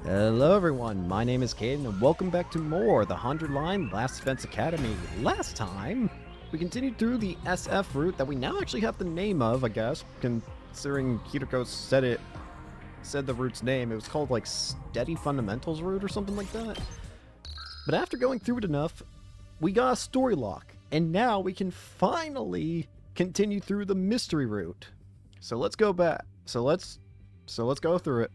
Hello everyone, my name is Caden and welcome back to more The 100 Line Last Defense Academy. Last time, we continued through the SF route that we now actually have the name of, I guess, considering Kiriko said the route's name. It was called like Steady Fundamentals route or something like that. But after going through it enough, we got a story lock, and now we can finally continue through the mystery route. So let's go back. So let's go through it.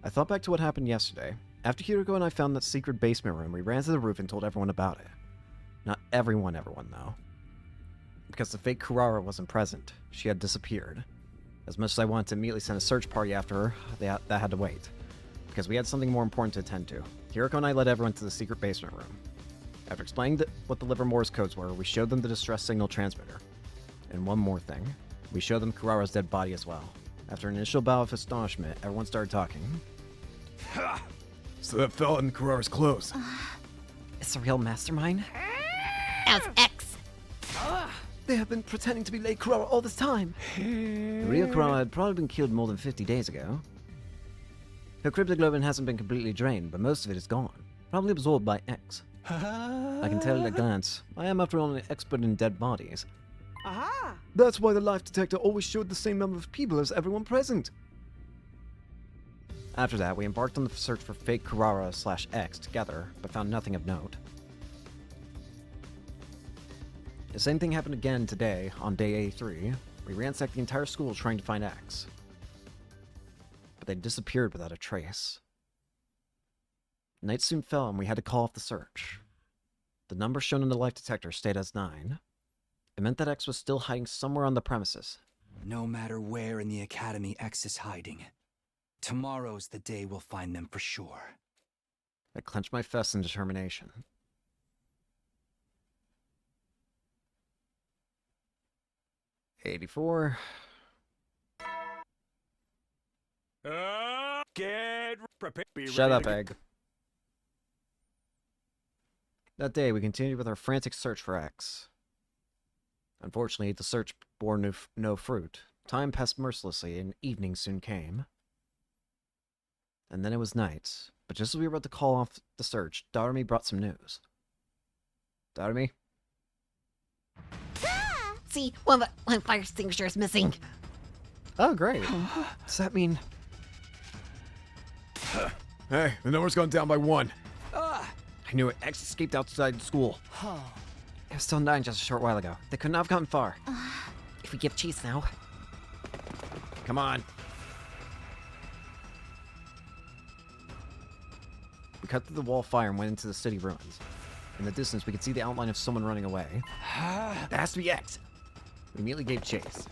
I thought back to what happened yesterday. After Kiriko and I found that secret basement room, we ran to the roof and told everyone about it. Not everyone though. Because the fake Kurara wasn't present. She had disappeared. As much as I wanted to immediately send a search party after her, that had to wait. Because we had something more important to attend to. Kiriko and I led everyone to the secret basement room. After explaining what the Livermore's codes were, we showed them the distress signal transmitter. And one more thing. We showed them Kurara's dead body as well. After an initial bout of astonishment, everyone started talking. Ha! So that fell in Kurara's clothes. It's a real mastermind? That was X. They have been pretending to be Lady Kurara all this time. The real Kurara had probably been killed more than 50 days ago. Her cryptoglobin hasn't been completely drained, but most of it is gone. Probably absorbed by X. I can tell at a glance. I am, after all, an expert in dead bodies. Aha! That's why the life detector always showed the same number of people as everyone present. After that, we embarked on the search for fake Kurara/X together, but found nothing of note. The same thing happened again today, on day 83. We ransacked the entire school trying to find X. But they disappeared without a trace. Night soon fell and we had to call off the search. The number shown in the life detector stayed as 9. It meant that X was still hiding somewhere on the premises. No matter where in the academy X is hiding, tomorrow's the day we'll find them for sure. I clenched my fists in determination. '84. Get prepared. Shut up, Egg. That day, we continued with our frantic search for X. Unfortunately, the search bore no fruit. Time passed mercilessly, and evening soon came. And then it was night. But just as we were about to call off the search, Darumi brought some news. Darumi? See, one fire extinguisher is missing. Oh, great. Does that mean... Hey, the number's gone down by 1. I knew it. X escaped outside school. It was still 9 just a short while ago. They could not have gotten far. If we give chase now. Come on. We cut through the wall of fire and went into the city ruins. In the distance, we could see the outline of someone running away. That has to be X. We immediately gave chase.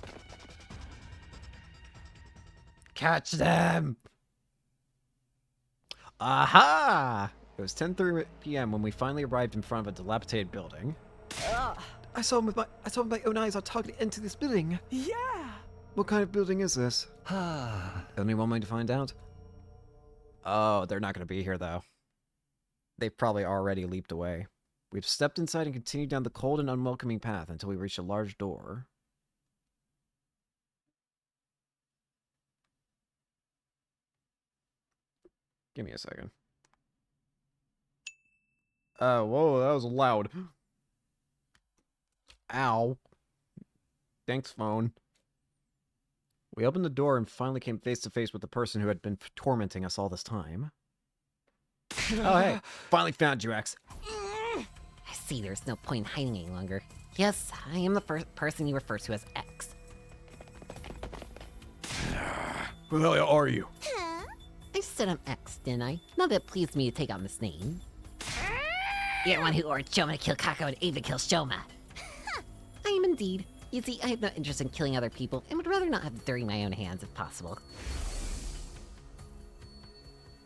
Catch them! Aha! It was 10:30 p.m. when we finally arrived in front of a dilapidated building. I saw him with my own eyes. I targeted into this building. Yeah! What kind of building is this? Only one way to find out. Oh, they're not going to be here, though. They've probably already leaped away. We've stepped inside and continued down the cold and unwelcoming path until we reached a large door. Give me a second. Oh, whoa, that was loud. Ow. Thanks, phone. We opened the door and finally came face to face with the person who had been tormenting us all this time. Oh, hey. Finally found you, X. I see there's no point in hiding any longer. Yes, I am the first person you refer to as X. Who the hell are you? I said I'm X, didn't I? Now that it pleased me to take on this name. You're the one who ordered Shoma to kill Kako and Ava kill Shoma. I am indeed. You see, I have no interest in killing other people, and would rather not have it dirty in my own hands if possible.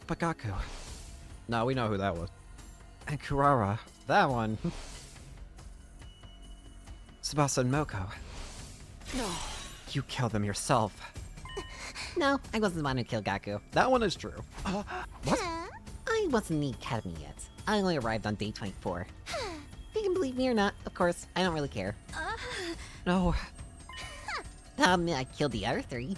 Pakaku. No, we know who that was. And Kurara. That one. Tsubasa and Moko. No. You killed them yourself. No, I wasn't the one who killed Gaku. That one is true. What? I wasn't in the academy yet. I only arrived on day 24. You can believe me or not, of course, I don't really care. No. I killed the other 3.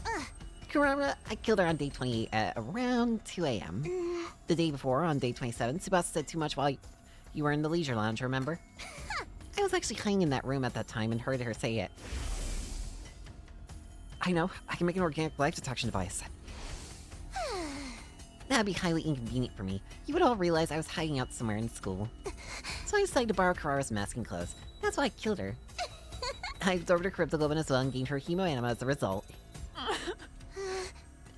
Kurama, I killed her on day 28 at around 2 a.m. The day before, on day 27, Tsubasa said too much while you were in the leisure lounge, remember? I was actually hiding in that room at that time and heard her say it. I know, I can make an organic life detection device. That'd be highly inconvenient for me. You would all realize I was hiding out somewhere in school. So I decided to borrow Kurara's masking clothes. That's why I killed her. I absorbed her cryptoglobin as well and gained her hemoanima as a result.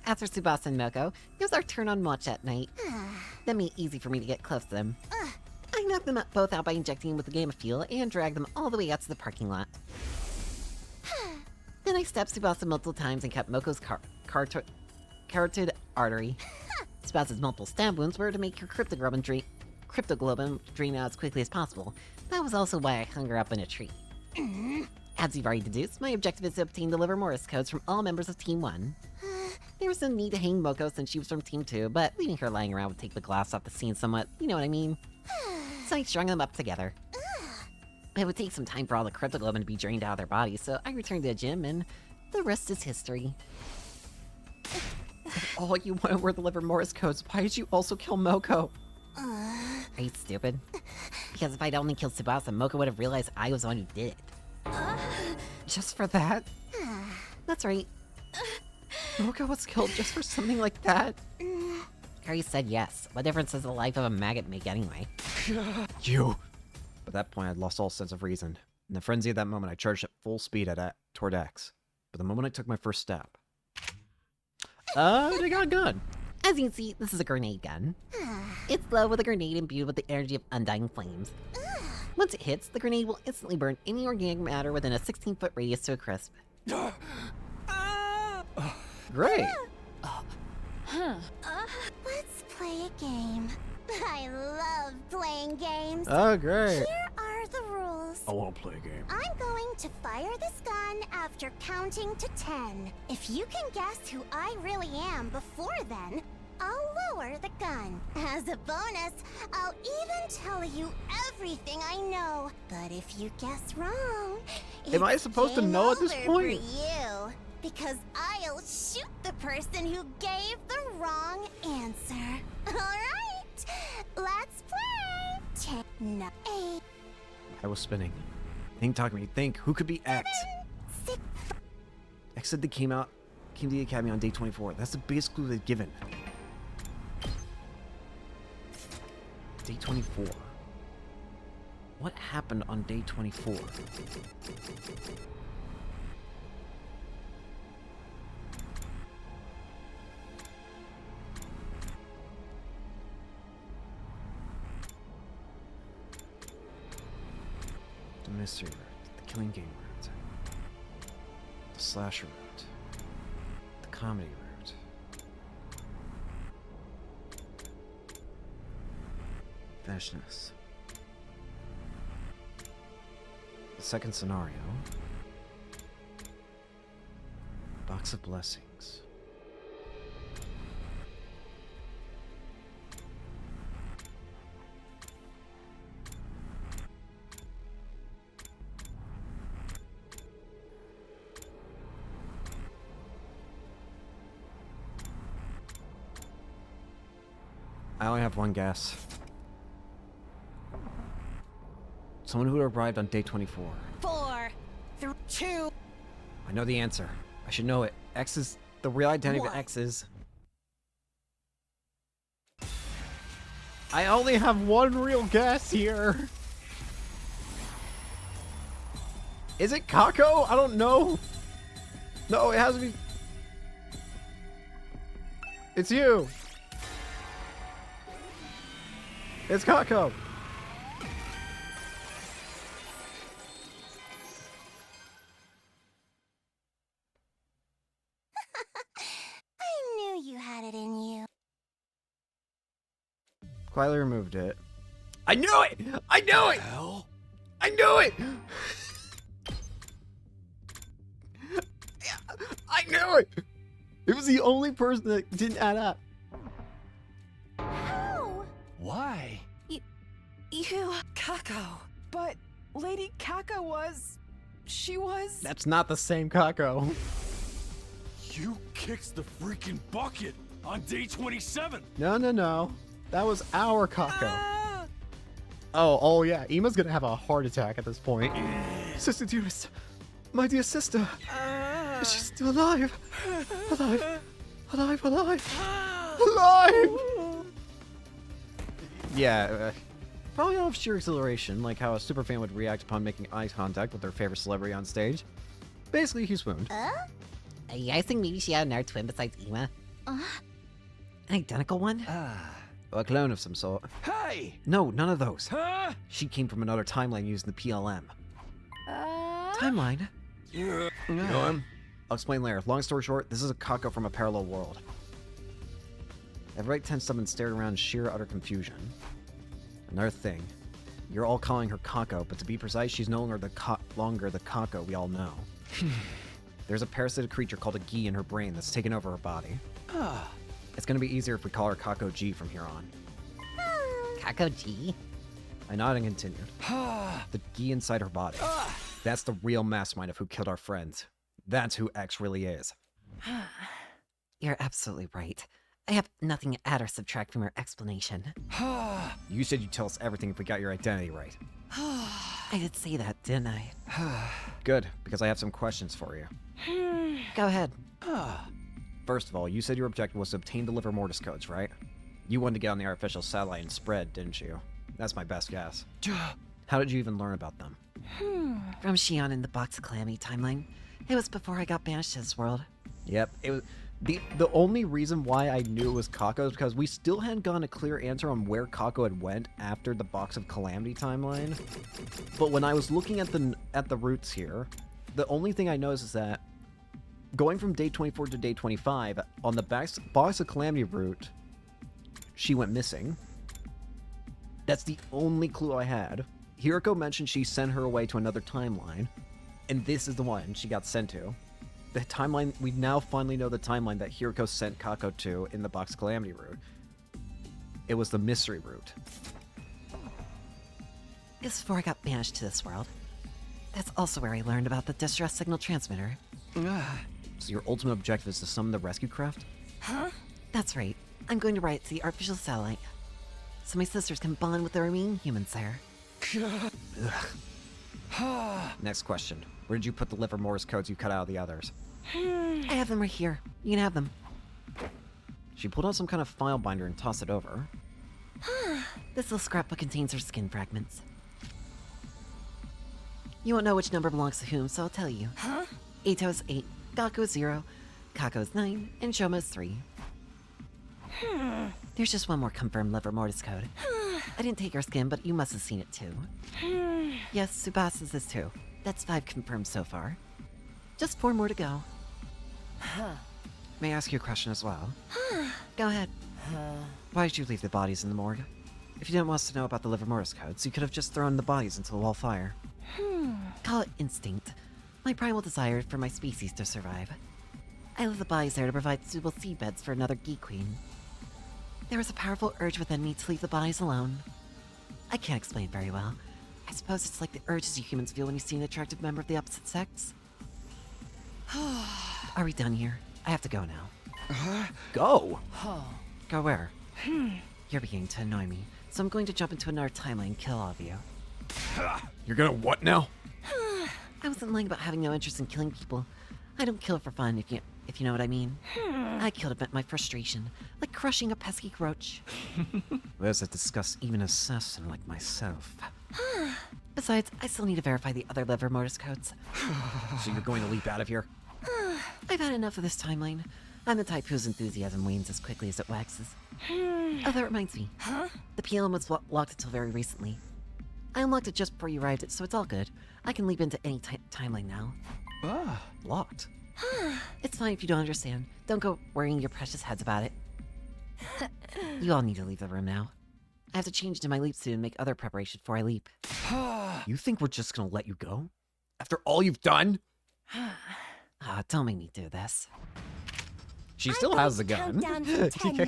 After Tsubasa and Moko, it was our turn on watch at night. That made it easy for me to get close to them. I knocked them both out by injecting them with the Gamma Fuel and dragged them all the way out to the parking lot. Then I stabbed Tsubasa multiple times and cut Moko's carotid artery. Tsubasa's multiple stab wounds were to make her cryptoglobin drain out as quickly as possible. That was also why I hung her up in a tree. As you've already deduced, my objective is to obtain the liver Morris codes from all members of Team 1. There was no need to hang Moko since she was from Team 2, but leaving her lying around would take the glass off the scene somewhat, you know what I mean? So I strung them up together. It would take some time for all the cryptoglobin to be drained out of their bodies, so I returned to the gym, and the rest is history. If all you wanted were the liver Morris codes, why did you also kill Moko? Are you stupid? Because if I'd only killed Tsubasa, Moko would have realized I was the one who did it. Just for that? That's right. Moko was killed just for something like that? Harry said yes. What difference does the life of a maggot make anyway? You! At that point, I'd lost all sense of reason. In the frenzy of that moment, I charged at full speed toward X. But the moment I took my first step... they got a gun! As you can see, this is a grenade gun. It's low with a grenade imbued with the energy of undying flames. Once it hits, the grenade will instantly burn any organic matter within a 16-foot radius to a crisp. Great! Let's play a game. I love playing games. Oh, great! Here are the rules. I won't play a game. I'm going to fire this gun after counting to 10. If you can guess who I really am before then, I'll lower the gun. As a bonus, I'll even tell you everything I know. But if you guess wrong, Am I it's supposed to game know at this over point? For you, because I'll shoot the person who gave the wrong answer. All right, let's play. 10, 9, 8, I was spinning. Think, talk to me. Think, who could be X? 6. X said they came to the academy on day 24. That's the biggest clue they've given. Day 24. What happened on day 24? The mystery route, the killing game route, the slasher route, the comedy route. Fishness. The second scenario. Box of blessings. I only have one guess. Someone who arrived on day 24. 4, 3, 2. I know the answer. I should know it. X is the real identity of What? X is. I only have one real guess here. Is it Kako? I don't know. No, it has to be. It's you. It's Kako. I knew you had it in you. Quietly removed it. I knew it! I knew it! Hell? I knew it! I knew it! It was the only person that didn't add up. How? Why? You, Kako. But Lady Kako was... She was... That's not the same Kako. You kicked the freaking bucket on day 27. No. That was our Kako. Oh yeah. Ima's gonna have a heart attack at this point. Sister dearest, my dear sister. She's still alive. Alive. Yeah, probably out of sheer exhilaration, like how a superfan would react upon making eye contact with their favorite celebrity on stage. Basically, he swooned. You guys think maybe she had another twin besides Ima? An identical one? A clone of some sort. Hey! No, none of those. Huh? She came from another timeline using the PLM. Timeline? You know him? I'll explain later. Long story short, this is a Kako from a parallel world. Everybody tensed up and stared around in sheer utter confusion. Another thing. You're all calling her Kako, but to be precise, she's no longer the Kako we all know. There's a parasitic creature called a Gi in her brain that's taken over her body. It's gonna be easier if we call her Kako G from here on. Kako G? I nodded and continued. The Gi inside her body. That's the real mastermind of who killed our friends. That's who X really is. You're absolutely right. I have nothing to add or subtract from your explanation. You said you'd tell us everything if we got your identity right. I did say that, didn't I? Good, because I have some questions for you. Go ahead. First of all, you said your objective was to obtain the liver mortis codes, right? You wanted to get on the artificial satellite and spread, didn't you? That's my best guess. How did you even learn about them? From Shion in the Box of Calamity timeline. It was before I got banished to this world. Yep, it was the only reason why I knew it was Kako is because we still hadn't gotten a clear answer on where Kako had went after the Box of Calamity timeline. But when I was looking at the routes here, the only thing I noticed is that going from day 24 to day 25 on the Box of Calamity route, she went missing. That's the only clue I had. Hiroko mentioned she sent her away to another timeline, and this is the one she got sent to. The timeline, we now finally know the timeline that Hiroko sent Kako to in the Box of Calamity route. It was the mystery route. It was before I got banished to this world. That's also where I learned about the distress signal transmitter. So your ultimate objective is to summon the rescue craft? That's right. I'm going to ride it to the artificial satellite, so my sisters can bond with the remaining humans there. Next question. Where did you put the liver mortis codes you cut out of the others? I have them right here. You can have them. She pulled out some kind of file binder and tossed it over. This little scrapbook contains her skin fragments. You won't know which number belongs to whom, so I'll tell you. Eito is 8, Gakko is 0, Kako is 9, and Shoma is 3. There's just one more confirmed liver mortis code. I didn't take her skin, but you must have seen it too. Yes, Tsubasa's is too. That's 5 confirmed so far. Just 4 more to go. May I ask you a question as well? Go ahead. Why did you leave the bodies in the morgue? If you didn't want us to know about the liver mortis codes, you could have just thrown the bodies into the wall fire. Call it instinct. My primal desire for my species to survive. I left the bodies there to provide suitable seedbeds for another Geek Queen. There was a powerful urge within me to leave the bodies alone. I can't explain very well. I suppose it's like the urges you humans feel when you see an attractive member of the opposite sex. Are we done here? I have to go now. Go! Go where? You're beginning to annoy me, so I'm going to jump into another timeline and kill all of you. You're gonna what now? I wasn't lying about having no interest in killing people. I don't kill for fun, if you know what I mean. I kill to vent my frustration, like crushing a pesky roach. There's a disgust even an assassin like myself. Besides, I still need to verify the other liver mortis codes. So you're going to leap out of here? I've had enough of this timeline. I'm the type whose enthusiasm wanes as quickly as it waxes. Oh, that reminds me. The PLM was locked until very recently. I unlocked it just before you arrived, so it's all good. I can leap into any timeline now. Locked. It's fine if you don't understand. Don't go worrying your precious heads about it. You all need to leave the room now. I have to change into my leap suit and make other preparation before I leap. You think we're just gonna let you go? After all you've done? Don't make me do this. She still has the gun. Countdown to 10 now.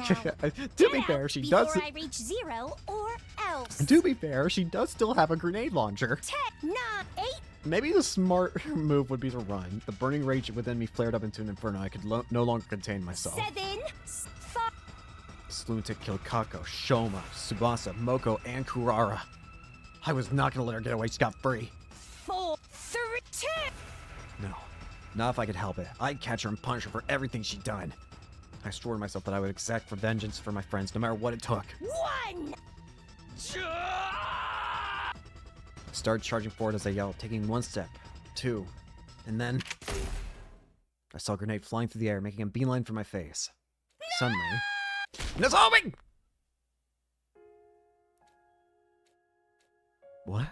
To be fair, she does. Before I reach 0 or else. To be fair, she does still have a grenade launcher. 10, 9, 8, Maybe the smart move would be to run. The burning rage within me flared up into an inferno. I could no longer contain myself. 7, 5. This lunatic killed Kako, Shoma, Tsubasa, Moko, and Kurara. I was not gonna let her get away scot-free. 4, 3, 2. No, not if I could help it. I'd catch her and punish her for everything she'd done. I swore to myself that I would exact for vengeance for my friends, no matter what it took. 1. Started charging forward as I yelled, taking 1 step, 2, and then I saw a grenade flying through the air, making a beeline for my face. Suddenly, Nozomi! What?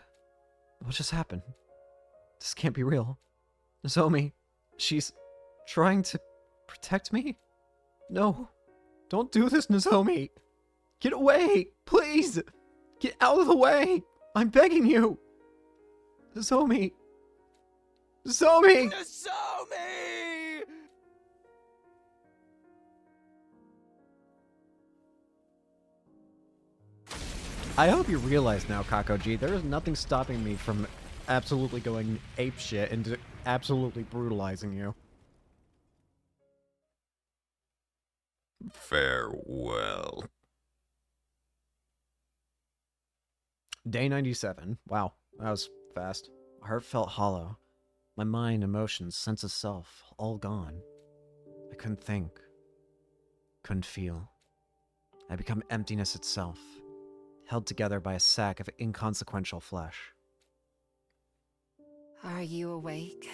What just happened? This can't be real. Nozomi, she's trying to protect me? No, don't do this, Nozomi! Get away, please! Get out of the way! I'm begging you! Nozomi! Nozomi! Nozomi! I hope you realize now, Kakoji, there is nothing stopping me from absolutely going apeshit and absolutely brutalizing you. Farewell. Day 97. Wow, that was fast. My heart felt hollow. My mind, emotions, sense of self, all gone. I couldn't think. Couldn't feel. I become emptiness itself, held together by a sack of inconsequential flesh. Are you awake?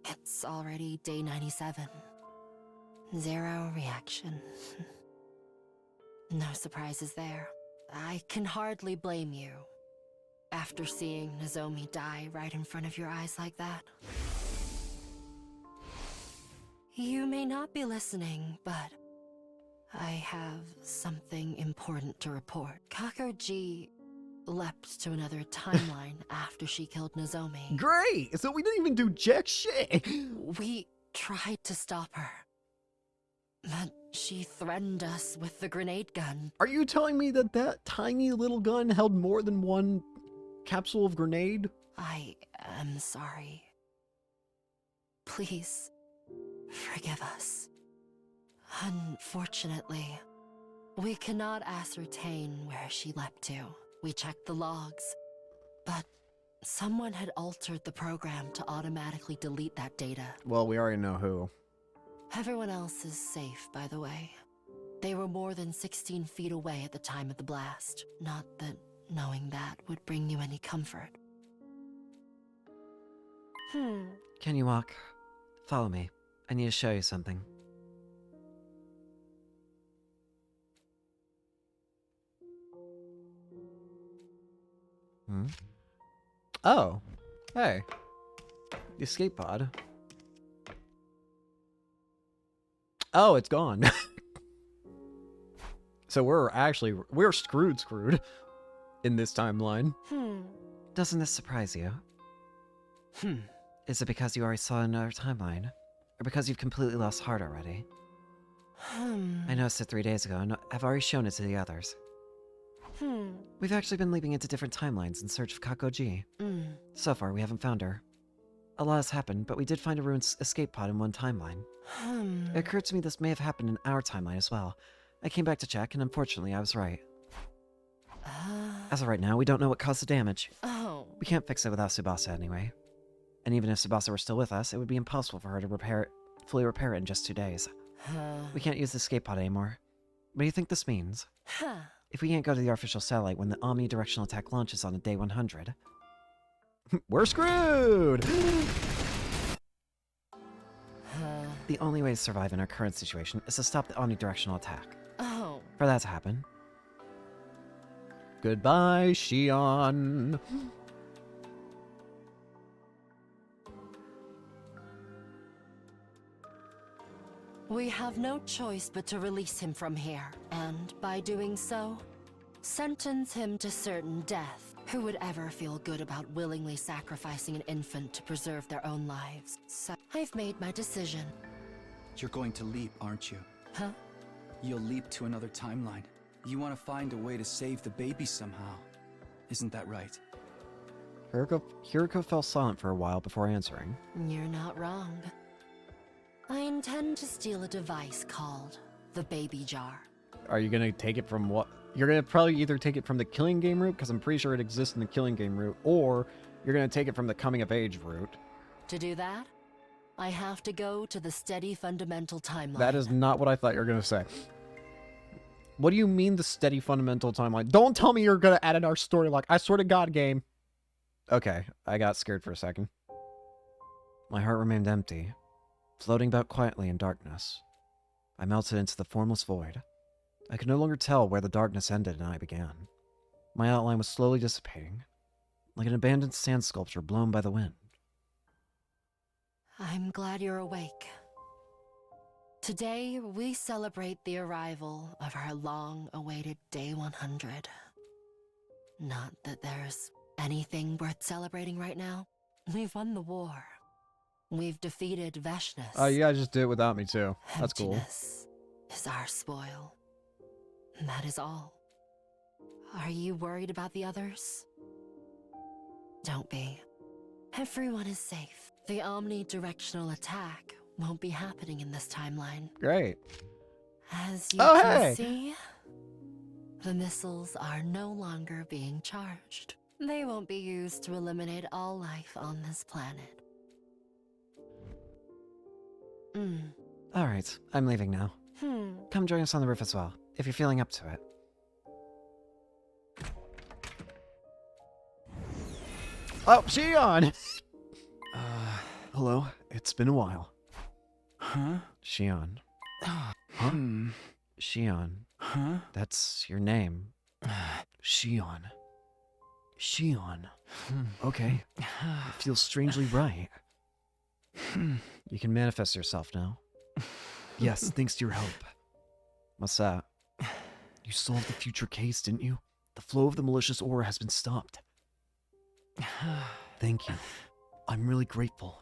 It's already day 97. 0 reaction. No surprises there. I can hardly blame you. After seeing Nozomi die right in front of your eyes like that. You may not be listening, but I have something important to report. Kakoji leapt to another timeline after she killed Nozomi. Great! So we didn't even do jack shit! We tried to stop her, but she threatened us with the grenade gun. Are you telling me that that tiny little gun held more than one capsule of grenade? I am sorry. Please, forgive us. Unfortunately, we cannot ascertain where she leapt to. We checked the logs, but someone had altered the program to automatically delete that data. Well, we already know who. Everyone else is safe, by the way. They were more than 16 feet away at the time of the blast. Not that knowing that would bring you any comfort. Can you walk? Follow me. I need to show you something. Oh. Hey. The escape pod. Oh, it's gone. So we're screwed in this timeline. Doesn't this surprise you? Is it because you already saw another timeline? Or because you've completely lost heart already? I noticed it 3 days ago, and I've already shown it to the others. We've actually been leaping into different timelines in search of Kakoji. So far, we haven't found her. A lot has happened, but we did find a ruined escape pod in one timeline. It occurred to me this may have happened in our timeline as well. I came back to check, and unfortunately, I was right. As of right now, we don't know what caused the damage. Oh. We can't fix it without Tsubasa anyway. And even if Tsubasa were still with us, it would be impossible for her to fully repair it in just 2 days. We can't use the escape pod anymore. What do you think this means? If we can't go to the artificial satellite when the omnidirectional attack launches on day 100... We're screwed! The only way to survive in our current situation is to stop the omnidirectional attack. Oh. For that to happen... Goodbye, Shion. We have no choice but to release him from here, and by doing so, sentence him to certain death. Who would ever feel good about willingly sacrificing an infant to preserve their own lives? So I've made my decision. You're going to leap, aren't you? Huh? You'll leap to another timeline. You want to find a way to save the baby somehow. Isn't that right? Hiriko fell silent for a while before answering. You're not wrong. I intend to steal a device called the Baby Jar. Are you gonna take it from what? You're gonna probably either take it from the Killing Game route, because I'm pretty sure it exists in the Killing Game route, or you're gonna take it from the Coming of Age route. To do that, I have to go to the steady fundamental timeline. That is not what I thought you were gonna say. What do you mean the steady fundamental timeline? Don't tell me you're gonna add in our story like, I swear to God, game. Okay, I got scared for a second. My heart remained empty, floating about quietly in darkness. I melted into the formless void. I could no longer tell where the darkness ended and I began. My outline was slowly dissipating, like an abandoned sand sculpture blown by the wind. I'm glad you're awake. Today, we celebrate the arrival of our long-awaited Day 100. Not that there's anything worth celebrating right now. We've won the war. We've defeated Veshness. Oh, you guys just did it without me, too. That's cool. Emptiness is our spoil. That is all. Are you worried about the others? Don't be. Everyone is safe. The omnidirectional attack won't be happening in this timeline. Great. As you Oh, can hey! see, the missiles are no longer being charged. They won't be used to eliminate all life on this planet. Alright, I'm leaving now. Hmm. Come join us on the roof as well, if you're feeling up to it. Oh, Shion! Hello. It's been a while. Huh? Shion. Huh? Shion. Huh? That's your name. Shion. Shion. Okay. It feels strangely right. You can manifest yourself now. Yes, thanks to your help. What's that? You solved the future case, didn't you? The flow of the malicious aura has been stopped. Thank you. I'm really grateful.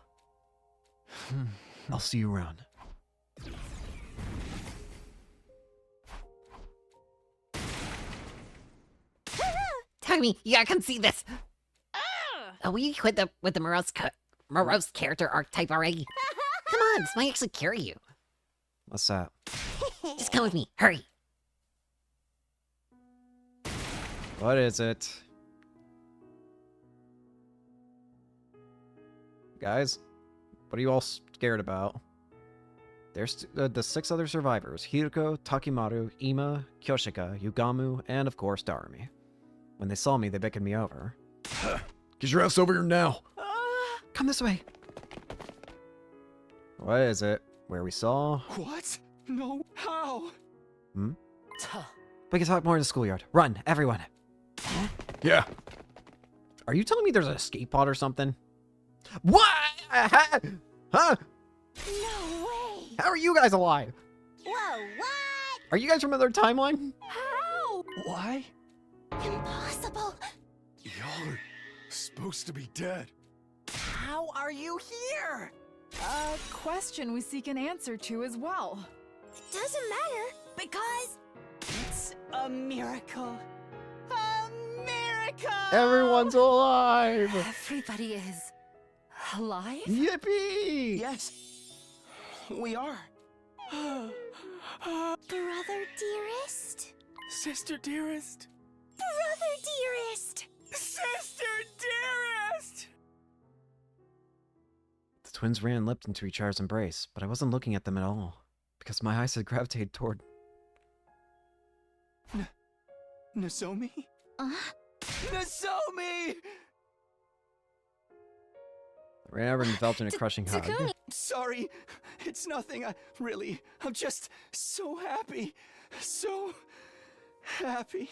I'll see you around. Takumi, you gotta come see this. Are we with the morose character archetype already? Come on, this might actually carry you. What's that? Just come with me, hurry. What is it? Guys, what are you all scared about? There's the 6 other survivors: Hiriko, Takimaru, Ima, Kyoshika, Yugamu, and of course Darumi. When they saw me, they beckoned me over. Get your ass over here now. Come this way. What is it? Where we saw? What? No, how? Tuh. We can talk more in the schoolyard. Run, everyone. Yeah. Are you telling me there's an escape pod or something? What? Huh? No way! How are you guys alive? Whoa, what? Are you guys from another timeline? How? Why? Impossible! Y'all are supposed to be dead. How are you here? A question we seek an answer to as well. It doesn't matter, because It's a miracle. A miracle! Everyone's alive! Everybody is alive? Yippee! Yes, we are. brother dearest? Sister dearest. Brother dearest! Sister dearest! The twins ran and leapt into each other's embrace, but I wasn't looking at them at all, because my eyes had gravitated toward... Nozomi? Uh, Nozomi! I ran over and felt in a crushing hug. Takumi! Sorry, it's nothing. I'm just so happy. So happy.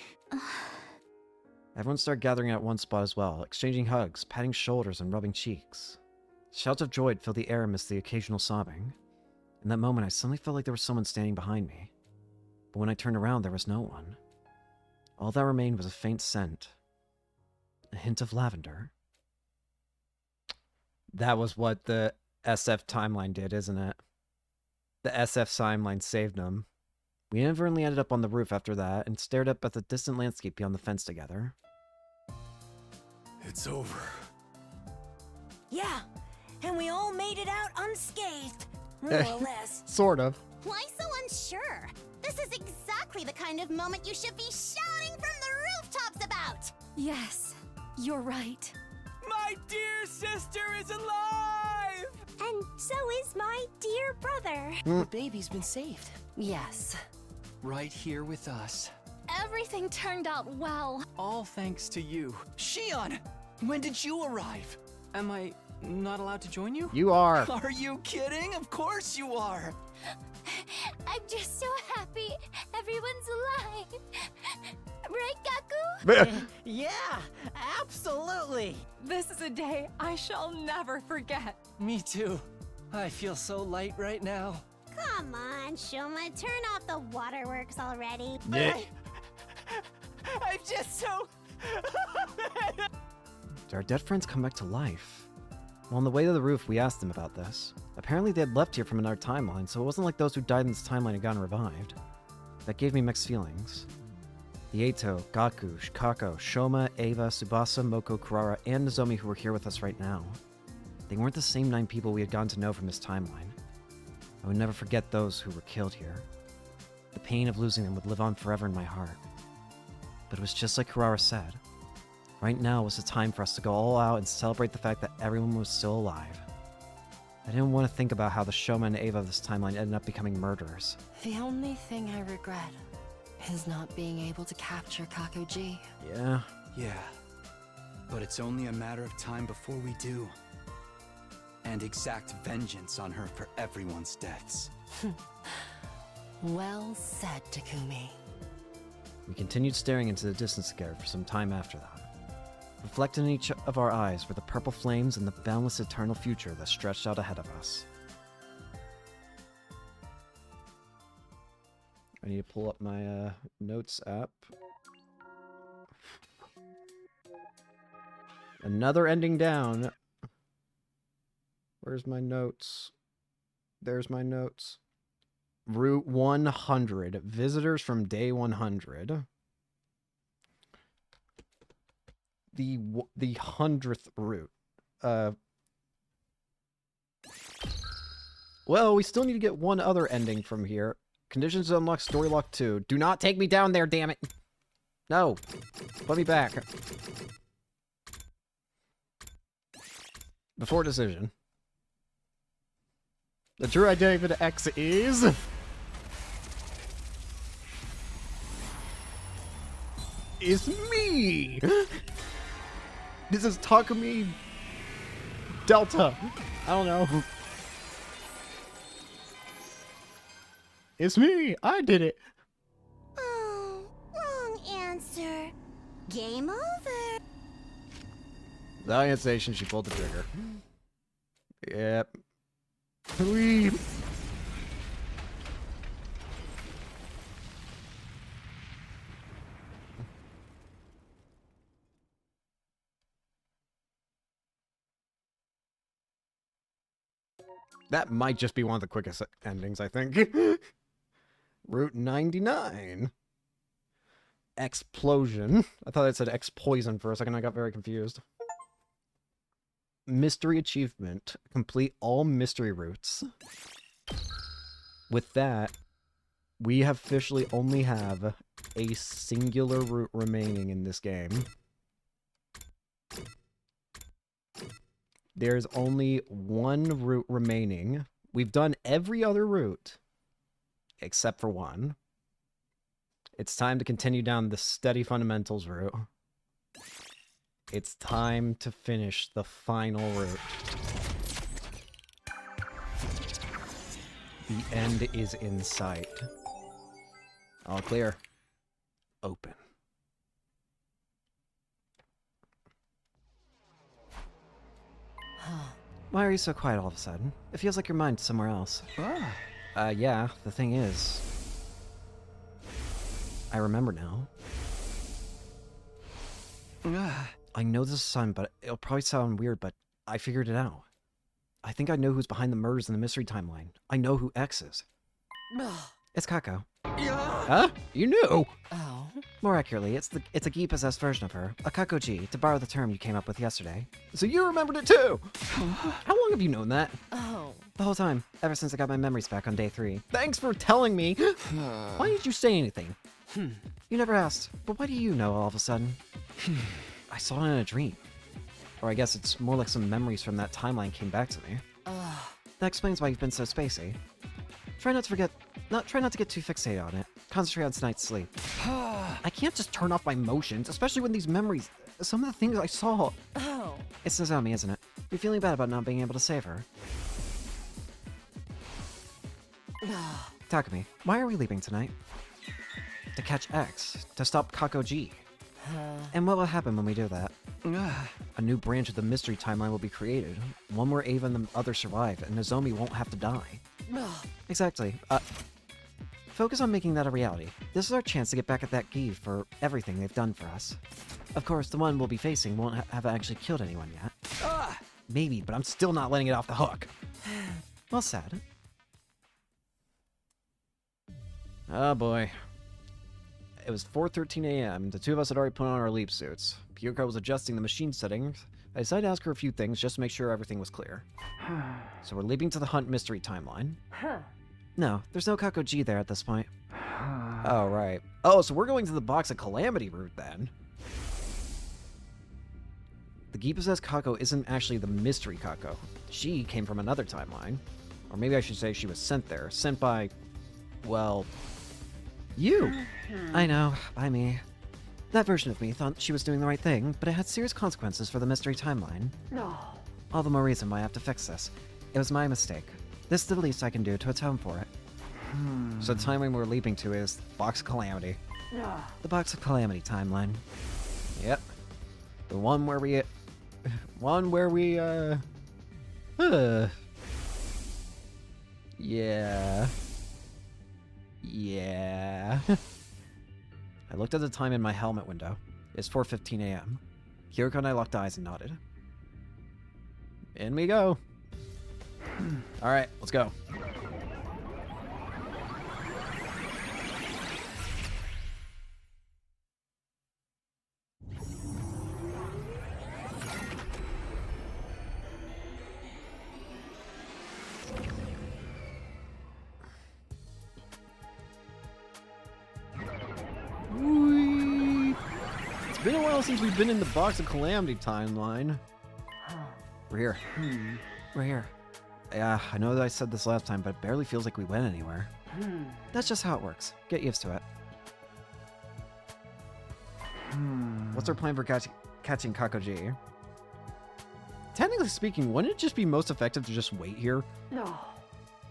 Everyone started gathering at one spot as well, exchanging hugs, patting shoulders, and rubbing cheeks. Shouts of joy filled the air amidst the occasional sobbing. In that moment, I suddenly felt like there was someone standing behind me. But when I turned around, there was no one. All that remained was a faint scent. A hint of lavender. That was what the SF timeline did, isn't it? The SF timeline saved them. We inadvertently ended up on the roof after that and stared up at the distant landscape beyond the fence together. It's over. Yeah, and we all made it out unscathed, more or less. Sort of. Why so unsure? This is exactly the kind of moment you should be shouting from the rooftops about! Yes, you're right. My dear sister is alive! And so is my dear brother. The baby's been saved. Yes. Right here with us. Everything turned out well. All thanks to you. Shion! When did you arrive? Am I not allowed to join you? You are. Are you kidding? Of course you are! I'm just so happy everyone's alive. Right, Gaku? Yeah, absolutely! This is a day I shall never forget. Me too. I feel so light right now. Come on, Shoma, turn off the waterworks already. Yeah. I'm just so... Did our dead friends come back to life? Well, on the way to the roof, we asked them about this. Apparently they had left here from another timeline, so it wasn't like those who died in this timeline had gotten revived. That gave me mixed feelings. The Eito, Gaku, Shikako, Shoma, Eva, Tsubasa, Moko, Kurara, and Nozomi who were here with us right now. They weren't the same 9 people we had gotten to know from this timeline. I would never forget those who were killed here. The pain of losing them would live on forever in my heart. But it was just like Kurara said. Right now was the time for us to go all out and celebrate the fact that everyone was still alive. I didn't want to think about how the Shoma and Eva of this timeline ended up becoming murderers. The only thing I regret is not being able to capture Kakuji. Yeah. Yeah. But it's only a matter of time before we do. And exact vengeance on her for everyone's deaths. Well said, Takumi. We continued staring into the distance together for some time after that. Reflected in each of our eyes were the purple flames and the boundless eternal future that stretched out ahead of us. I need to pull up my notes app. Another ending down. Where's my notes? There's my notes. Route 100. Visitors from day 100. The 100th route. Well, we still need to get one other ending from here. Conditions to unlock story lock 2. Do not take me down there, damn it. No. Put me back. Before decision. The true identity of X is... It's me! This is Takumi Delta. I don't know. It's me! I did it! Oh, wrong answer. Game over. Valiant station, she pulled the trigger. Yep. Leave! That might just be one of the quickest endings, I think. Route 99. Explosion. I thought it said X-Poison for a second. I got very confused. Mystery achievement. Complete all mystery routes. With that, we officially only have a singular route remaining in this game. There's only one route remaining. We've done every other route, except for one. It's time to continue down the steady fundamentals route. It's time to finish the final route. The end is in sight. All clear. Open. Why are you so quiet all of a sudden? It feels like your mind's somewhere else. Yeah, the thing is... I remember now. I know this is sudden, but it'll probably sound weird, but I figured it out. I think I know who's behind the murders in the mystery timeline. I know who X is. It's Kako. Huh? You knew? Oh. More accurately, it's a gi-possessed version of her, a kakoji, to borrow the term you came up with yesterday. So you remembered it too! How long have you known that? Oh. The whole time, ever since I got my memories back on day 3. Thanks for telling me! Why didn't you say anything? You never asked, but why do you know all of a sudden? I saw it in a dream. Or I guess it's more like some memories from that timeline came back to me. That explains why you've been so spacey. Try not to get too fixated on it. Concentrate on tonight's sleep. I can't just turn off my emotions, especially when these memories... Some of the things I saw... Oh. It's Nozomi, isn't it? You're feeling bad about not being able to save her. Takumi, why are we leaving tonight? To catch X. To stop Kakoji. And what will happen when we do that? A new branch of the mystery timeline will be created. One where Ava and the others survive, and Nozomi won't have to die. Exactly. Focus on making that a reality. This is our chance to get back at that gi for everything they've done for us. Of course, the one we'll be facing won't have actually killed anyone yet. Maybe, but I'm still not letting it off the hook. Well said. Oh boy. It was 4:13 a.m. The two of us had already put on our leap suits. Pyuko was adjusting the machine settings. I decided to ask her a few things just to make sure everything was clear. So we're leaping to the Hunt mystery timeline. No, there's no Kakoji there at this point. Oh, right. Oh, so we're going to the Box of Calamity route then. The gi-possessed Kako isn't actually the mystery Kako. She came from another timeline. Or maybe I should say she was sent there. Sent by, well, you. I know, by me. That version of me thought she was doing the right thing, but it had serious consequences for the mystery timeline. No. All the more reason why I have to fix this. It was my mistake. This is the least I can do to atone for it. So the timeline we're leaping to is Box of Calamity. The Box of Calamity timeline. Yep. The one where we... Yeah. Yeah. I looked at the time in my helmet window. It's 4:15 a.m. Kiriko and I locked eyes and nodded. In we go. Alright, let's go. It's been a while since we've been in the Box of Calamity timeline. We're here. We're here. Yeah, I know that I said this last time, but it barely feels like we went anywhere. That's just how it works. Get used to it. What's our plan for catching Kakoji? Technically speaking, wouldn't it just be most effective to just wait here? No.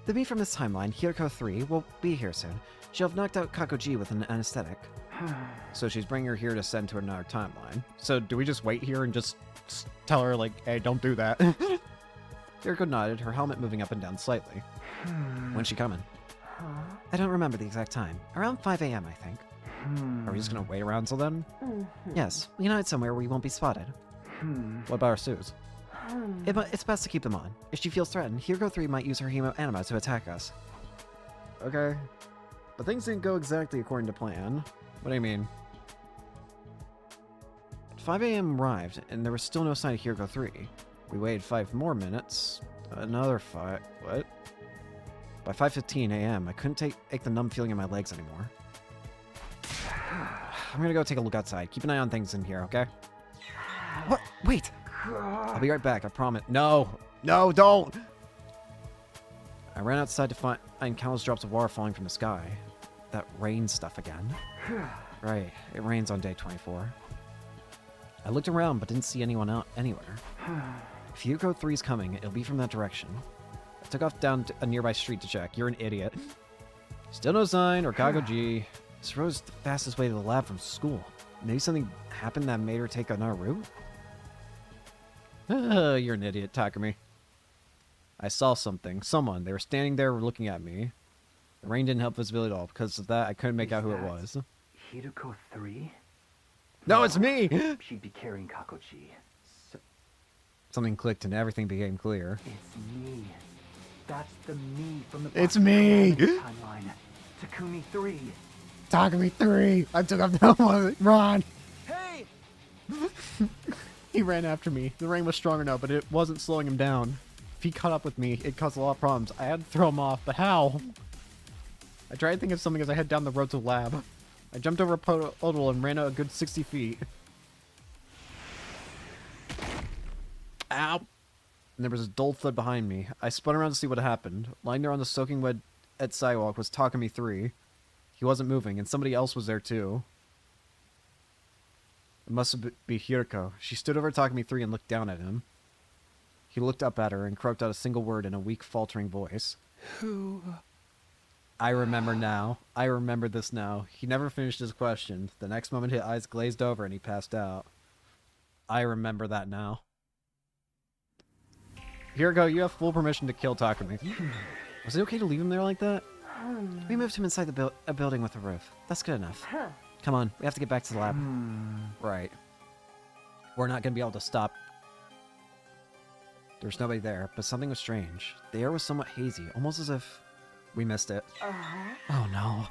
The me from this timeline, Hiriko 3, will be here soon. She'll have knocked out Kakoji with an anesthetic. So she's bringing her here to send to another timeline. So do we just wait here and just tell her, like, hey, don't do that? Hiriko nodded, her helmet moving up and down slightly. When's she coming? I don't remember the exact time. Around 5 a.m., I think. Are we just gonna wait around till then? Yes, we can hide somewhere where we won't be spotted. What about our suits? It's best to keep them on. If she feels threatened, Hiriko 3 might use her Hemo Anima to attack us. Okay. But things didn't go exactly according to plan. What do you mean? 5 a.m. arrived, and there was still no sign of Hiriko 3. We waited 5 more minutes. Another 5... What? By 5:15 a.m., I couldn't take the numb feeling in my legs anymore. I'm gonna go take a look outside. Keep an eye on things in here, okay? What? Wait! I'll be right back, I promise. No! No, don't! I ran outside to find countless drops of water falling from the sky. That rain stuff again. Right, it rains on day 24. I looked around but didn't see anyone out anywhere. If Hiriko 3's coming, it'll be from that direction. I took off down a nearby street to check. You're an idiot. Still no sign or Kakoji. This road's the fastest way to the lab from school. Maybe something happened that made her take another route? You're an idiot, Takumi. I saw something. Someone. They were standing there looking at me. The rain didn't help visibility at all. Because of that, I couldn't make out who it was. Hiriko 3? No, it's me! She'd be carrying Kakoji. Something clicked and everything became clear. It's me. That's the me from the It's me! timeline. Takumi 3. Takumi 3! I took up that one. Run! Hey! He ran after me. The rain was strong enough, but it wasn't slowing him down. If he caught up with me, it caused a lot of problems. I had to throw him off, but how? I tried to think of something as I head down the road to the lab. I jumped over a puddle and ran a good 60 feet. Ow! And there was a dull thud behind me. I spun around to see what happened. Lying there on the soaking wet sidewalk was Takumi 3. He wasn't moving, and somebody else was there too. It must be Hiriko. She stood over Takumi 3 and looked down at him. He looked up at her and croaked out a single word in a weak, faltering voice. Who? I remember now. I remember this now. He never finished his question. The next moment his eyes glazed over and he passed out. I remember that now. Hiriko, you have full permission to kill Takumi. Was it okay to leave him there like that? We moved him inside a building with a roof. That's good enough. Come on, we have to get back to the lab. Right. We're not going to be able to stop. There was nobody there, but something was strange. The air was somewhat hazy, almost as if we missed it. Oh no.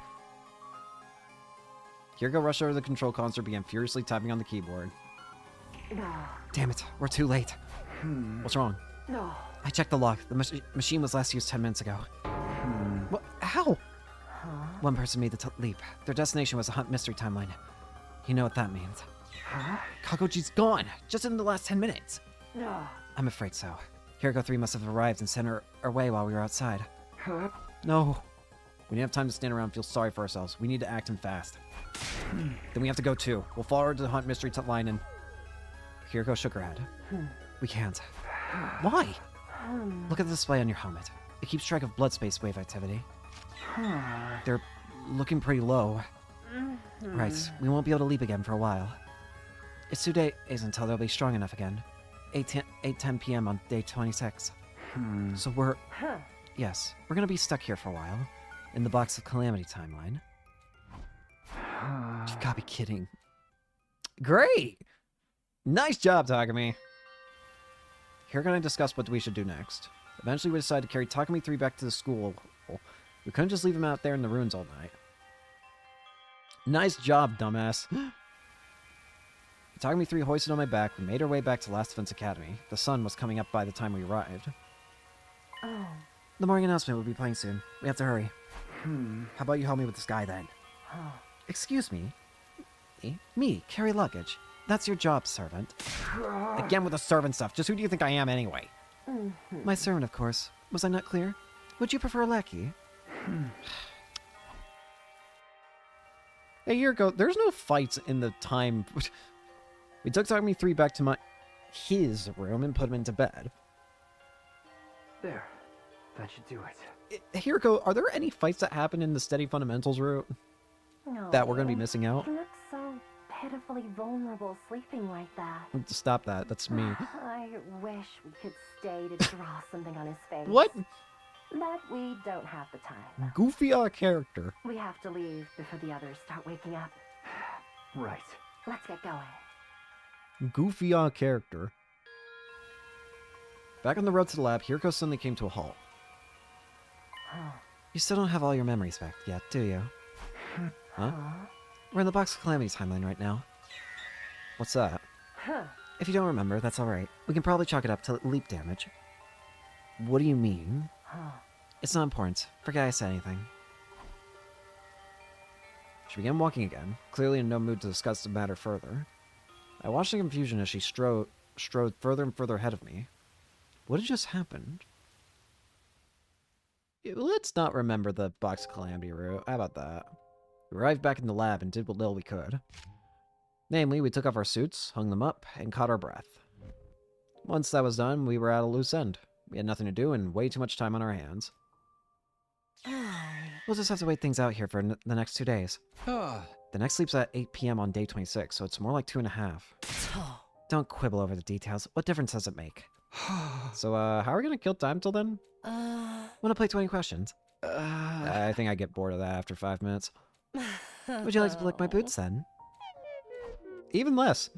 Hiriko rushed over to the control console and began furiously typing on the keyboard. Damn it, we're too late. What's wrong? I checked the log. The machine was last used 10 minutes ago. What? How? One person made the leap. Their destination was a Hunt Mystery Timeline. You know what that means. Kakoji's gone! Just in the last 10 minutes! I'm afraid so. Hiriko 3 must have arrived and sent her away while we were outside. No. We didn't have time to stand around and feel sorry for ourselves. We need to act and fast. Then we have to go too. We'll follow her to the Hunt Mystery Line and... Hiriko shook her head. We can't. Why? Look at the display on your helmet. It keeps track of blood space wave activity. They're looking pretty low. Right, we won't be able to leap again for a while. It's 2 days until they'll be strong enough again. 8:10 p.m. on day 26. So we're... Yes, we're gonna be stuck here for a while. In the Box of Calamity timeline. You've gotta be kidding. Great! Nice job, Takumi! Here we're gonna discuss what we should do next. Eventually we decided to carry Takumi 3 back to the school. We couldn't just leave him out there in the ruins all night. Nice job, dumbass. Takumi 3 hoisted on my back. We made our way back to Last Defense Academy. The sun was coming up by the time we arrived. The morning announcement will be playing soon. We have to hurry. How about you help me with this guy then? Excuse me? Me, carry luggage. That's your job, servant. Again with the servant stuff. Just who do you think I am anyway? My servant, of course. Was I not clear? Would you prefer a lackey? Hey, Hiriko, there's no fights in the time. We took Takumi 3 back to his room and put him into bed. There. That should do it. Hiriko, are there any fights that happen in the Steady Fundamentals route No. that we're going to be missing out? He looks so pitifully vulnerable sleeping like that. Stop that. That's me. I wish we could stay to draw something on his face. What? But we don't have the time. Goofy character. We have to leave before the others start waking up. Right. Let's get going. Goofy character. Back on the road to the lab, Hiriko suddenly came to a halt. You still don't have all your memories back yet, do you? Huh? We're in the Box of Calamity timeline right now. What's that? If you don't remember, that's alright. We can probably chalk it up to leap damage. What do you mean? It's not important. Forget I said anything. She began walking again, clearly in no mood to discuss the matter further. I watched the confusion as she strode further and further ahead of me. What had just happened? Let's not remember the Box of Calamity route. How about that? We arrived back in the lab and did what little we could. Namely, we took off our suits, hung them up, and caught our breath. Once that was done, we were at a loose end. We had nothing to do and way too much time on our hands. We'll just have to wait things out here for the next 2 days. The next sleep's at 8 p.m. on day 26, so it's more like 2.5. Don't quibble over the details. What difference does it make? So, how are we gonna kill time till then? Wanna play 20 questions? I think I get bored of that after 5 minutes. Would you like to lick my boots then? Even less.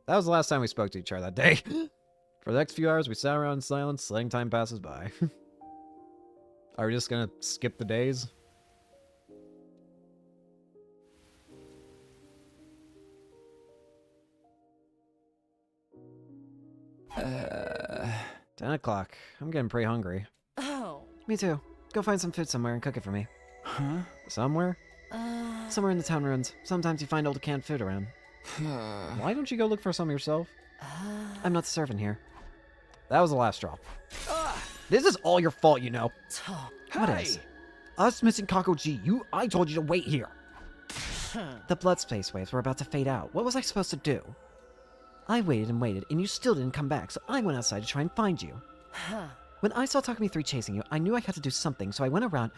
That was the last time we spoke to each other that day. For the next few hours, we sat around in silence, letting time passes by. Are we just gonna skip the days? 10 o'clock. I'm getting pretty hungry. Oh. Me too. Go find some food somewhere and cook it for me. Huh? Somewhere? Somewhere in the town ruins. Sometimes you find old canned food around. Why don't you go look for some yourself? I'm not the servant here. That was the last straw. This is all your fault, you know. What is? Us missing Kako G. I told you to wait here. The blood space waves were about to fade out. What was I supposed to do? I waited and waited, and you still didn't come back, so I went outside to try and find you. When I saw Takumi 3 chasing you, I knew I had to do something, so I went around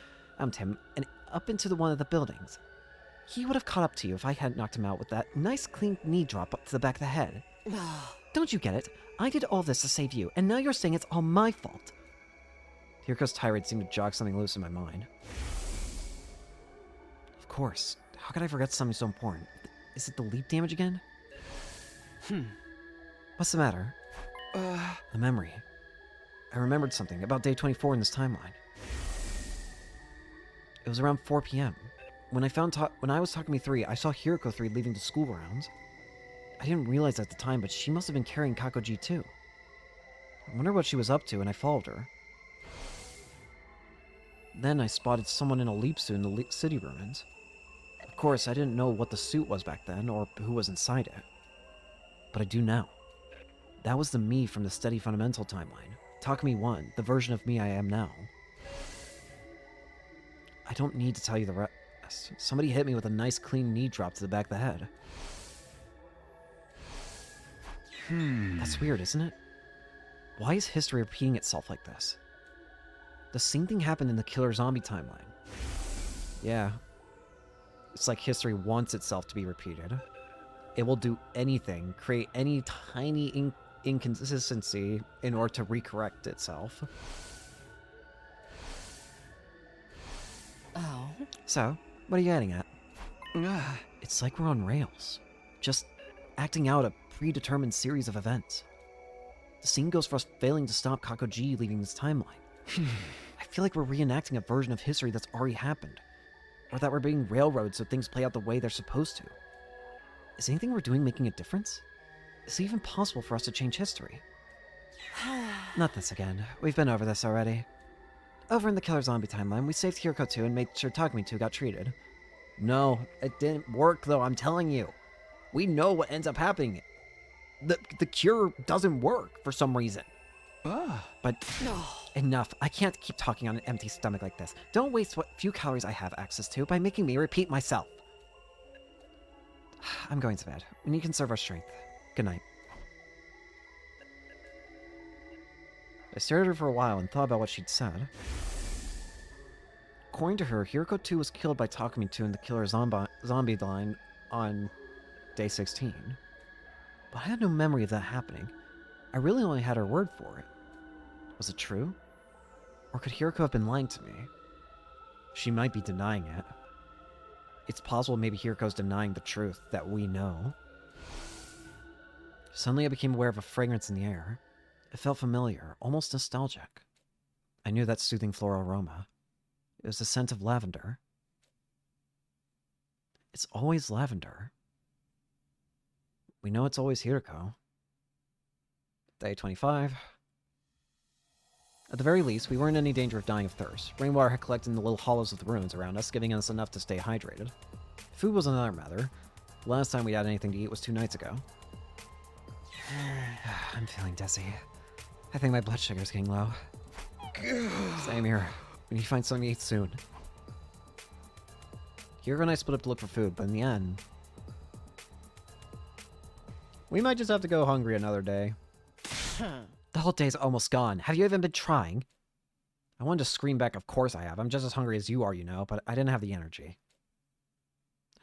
him and up into one of the buildings. He would have caught up to you if I hadn't knocked him out with that nice clean knee drop up to the back of the head. Don't you get it? I did all this to save you, and now you're saying it's all my fault. Hiriko's tirade seemed to jog something loose in my mind. Of course. How could I forget something so important? Is it the leap damage again? What's the matter? The memory. I remembered something about day 24 in this timeline. It was around 4 p.m. When I was Takumi 3, I saw Hiriko 3 leaving the school grounds. I didn't realize at the time, but she must have been carrying Kakoji too. I wonder what she was up to, and I followed her. Then I spotted someone in a leap suit in the city ruins. Of course, I didn't know what the suit was back then, or who was inside it. But I do now. That was the me from the Steady Fundamental timeline. Takumi 1, the version of me I am now. I don't need to tell you the rest. Somebody hit me with a nice clean knee drop to the back of the head. That's weird, isn't it? Why is history repeating itself like this? The same thing happened in the Killer Zombie timeline. Yeah. It's like history wants itself to be repeated. It will do anything, create any tiny inconsistency in order to recorrect itself. Oh? So, what are you getting at? It's like we're on rails. Just acting out a predetermined series of events. The scene goes for us failing to stop Kakoji leaving this timeline. I feel like we're reenacting a version of history that's already happened. Or that we're being railroaded so things play out the way they're supposed to. Is anything we're doing making a difference? Is it even possible for us to change history? Not this again. We've been over this already. Over in the Killer Zombie timeline, we saved Hiriko 2 and made sure Takumi 2 got treated. No, it didn't work though, I'm telling you. We know what ends up happening. The cure doesn't work for some reason. But enough. I can't keep talking on an empty stomach like this. Don't waste what few calories I have access to by making me repeat myself. I'm going to bed. We need to conserve our strength. Good night. I stared at her for a while and thought about what she'd said. According to her, Hiriko 2 was killed by Takumi 2 in the Killer Zombie line on day 16. But I had no memory of that happening. I really only had her word for it. Was it true? Or could Hiriko have been lying to me? She might be denying it. It's possible maybe Hiriko's denying the truth that we know. Suddenly I became aware of a fragrance in the air. It felt familiar, almost nostalgic. I knew that soothing floral aroma. It was the scent of lavender. It's always lavender. We know it's always Hiriko. Day 25. At the very least, we weren't in any danger of dying of thirst. Rainwater had collected in the little hollows of the ruins around us, giving us enough to stay hydrated. Food was another matter. The last time we had anything to eat was 2 nights ago. I'm feeling dizzy. I think my blood sugar's getting low. Same here. We need to find something to eat soon. Hiro and I split up to look for food, but in the end... we might just have to go hungry another day. The whole day's almost gone. Have you even been trying? I wanted to scream back, of course I have. I'm just as hungry as you are, you know, but I didn't have the energy.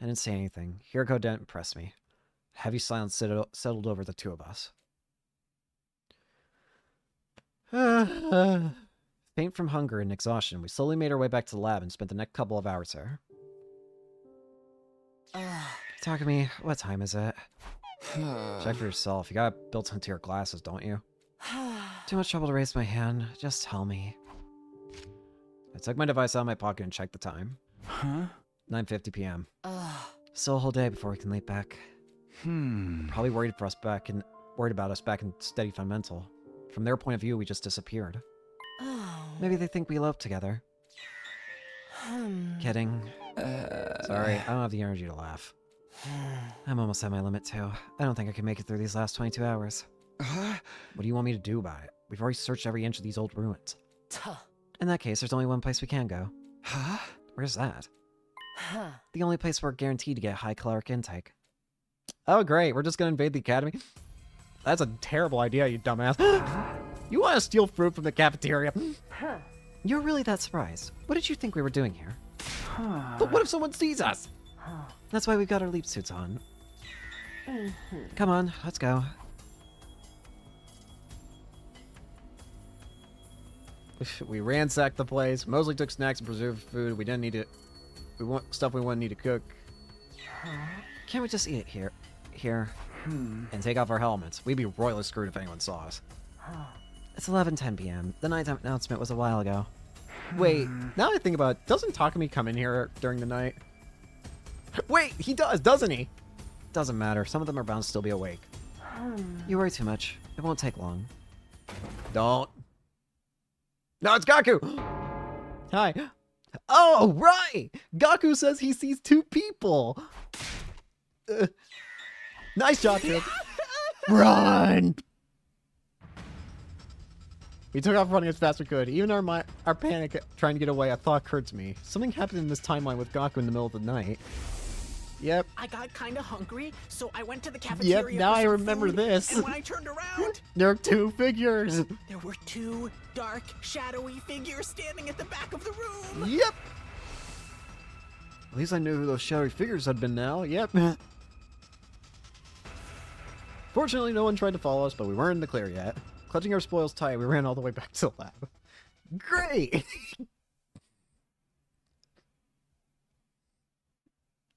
I didn't say anything. Hiriko didn't impress me. Heavy silence settled over the two of us. Faint from hunger and exhaustion, we slowly made our way back to the lab and spent the next couple of hours there. Takumi, what time is it? Check for yourself. You got it built into your glasses, don't you? Too much trouble to raise my hand. Just tell me. I took my device out of my pocket and checked the time. 9:50 p.m. Still a whole day before we can leap back. Probably worried for us back worried about us back in Steady Fundamental. From their point of view, we just disappeared. Oh. Maybe they think we eloped together. Kidding. Sorry, I don't have the energy to laugh. I'm almost at my limit, too. I don't think I can make it through these last 22 hours. What do you want me to do about it? We've already searched every inch of these old ruins. In that case, there's only one place we can go. Huh? Where's that? The only place we're guaranteed to get high caloric intake. Oh, great. We're just gonna invade the academy? That's a terrible idea, you dumbass. You want to steal fruit from the cafeteria? You're really that surprised. What did you think we were doing here? But what if someone sees us? That's why we've got our leap suits on. Come on, let's go. We ransacked the place, mostly took snacks and preserved food. We didn't need to... We want stuff we wouldn't need to cook. Can't we just eat it here, and take off our helmets? We'd be royally screwed if anyone saw us. It's 11:10 p.m. The nighttime announcement was a while ago. Wait, now I think about it, doesn't Takumi come in here during the night? Wait, he does, doesn't he? Doesn't matter. Some of them are bound to still be awake. You worry too much. It won't take long. Don't. No, it's Gaku! Hi. Oh, right! Gaku says he sees two people! Nice job, kid. Run! We took off running as fast as we could. Even our panic trying to get away, a thought occurred to me. Something happened in this timeline with Gaku in the middle of the night. Yep. I got kind of hungry, so I went to the cafeteria. Yep, now for I some remember food, this. And when I turned around, there are two figures. There were two dark, shadowy figures standing at the back of the room. Yep. At least I knew who those shadowy figures had been now. Yep. Fortunately, no one tried to follow us, but we weren't in the clear yet. Clutching our spoils tight, we ran all the way back to the lab. Great!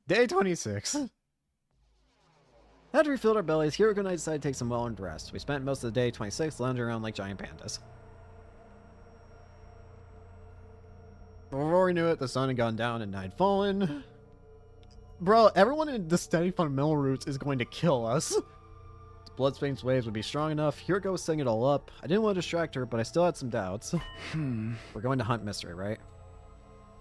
Day 26. After we filled our bellies, Hiroko and I decided to take some well-earned rest. We spent most of the day 26 lounging around like giant pandas. Before we knew it, the sun had gone down and night had fallen. Bro, everyone in the Steady Fundamental routes is going to kill us. Bloodstained waves would be strong enough. Hiroko was setting it all up. I didn't want to distract her, but I still had some doubts. We're going to hunt mystery, right?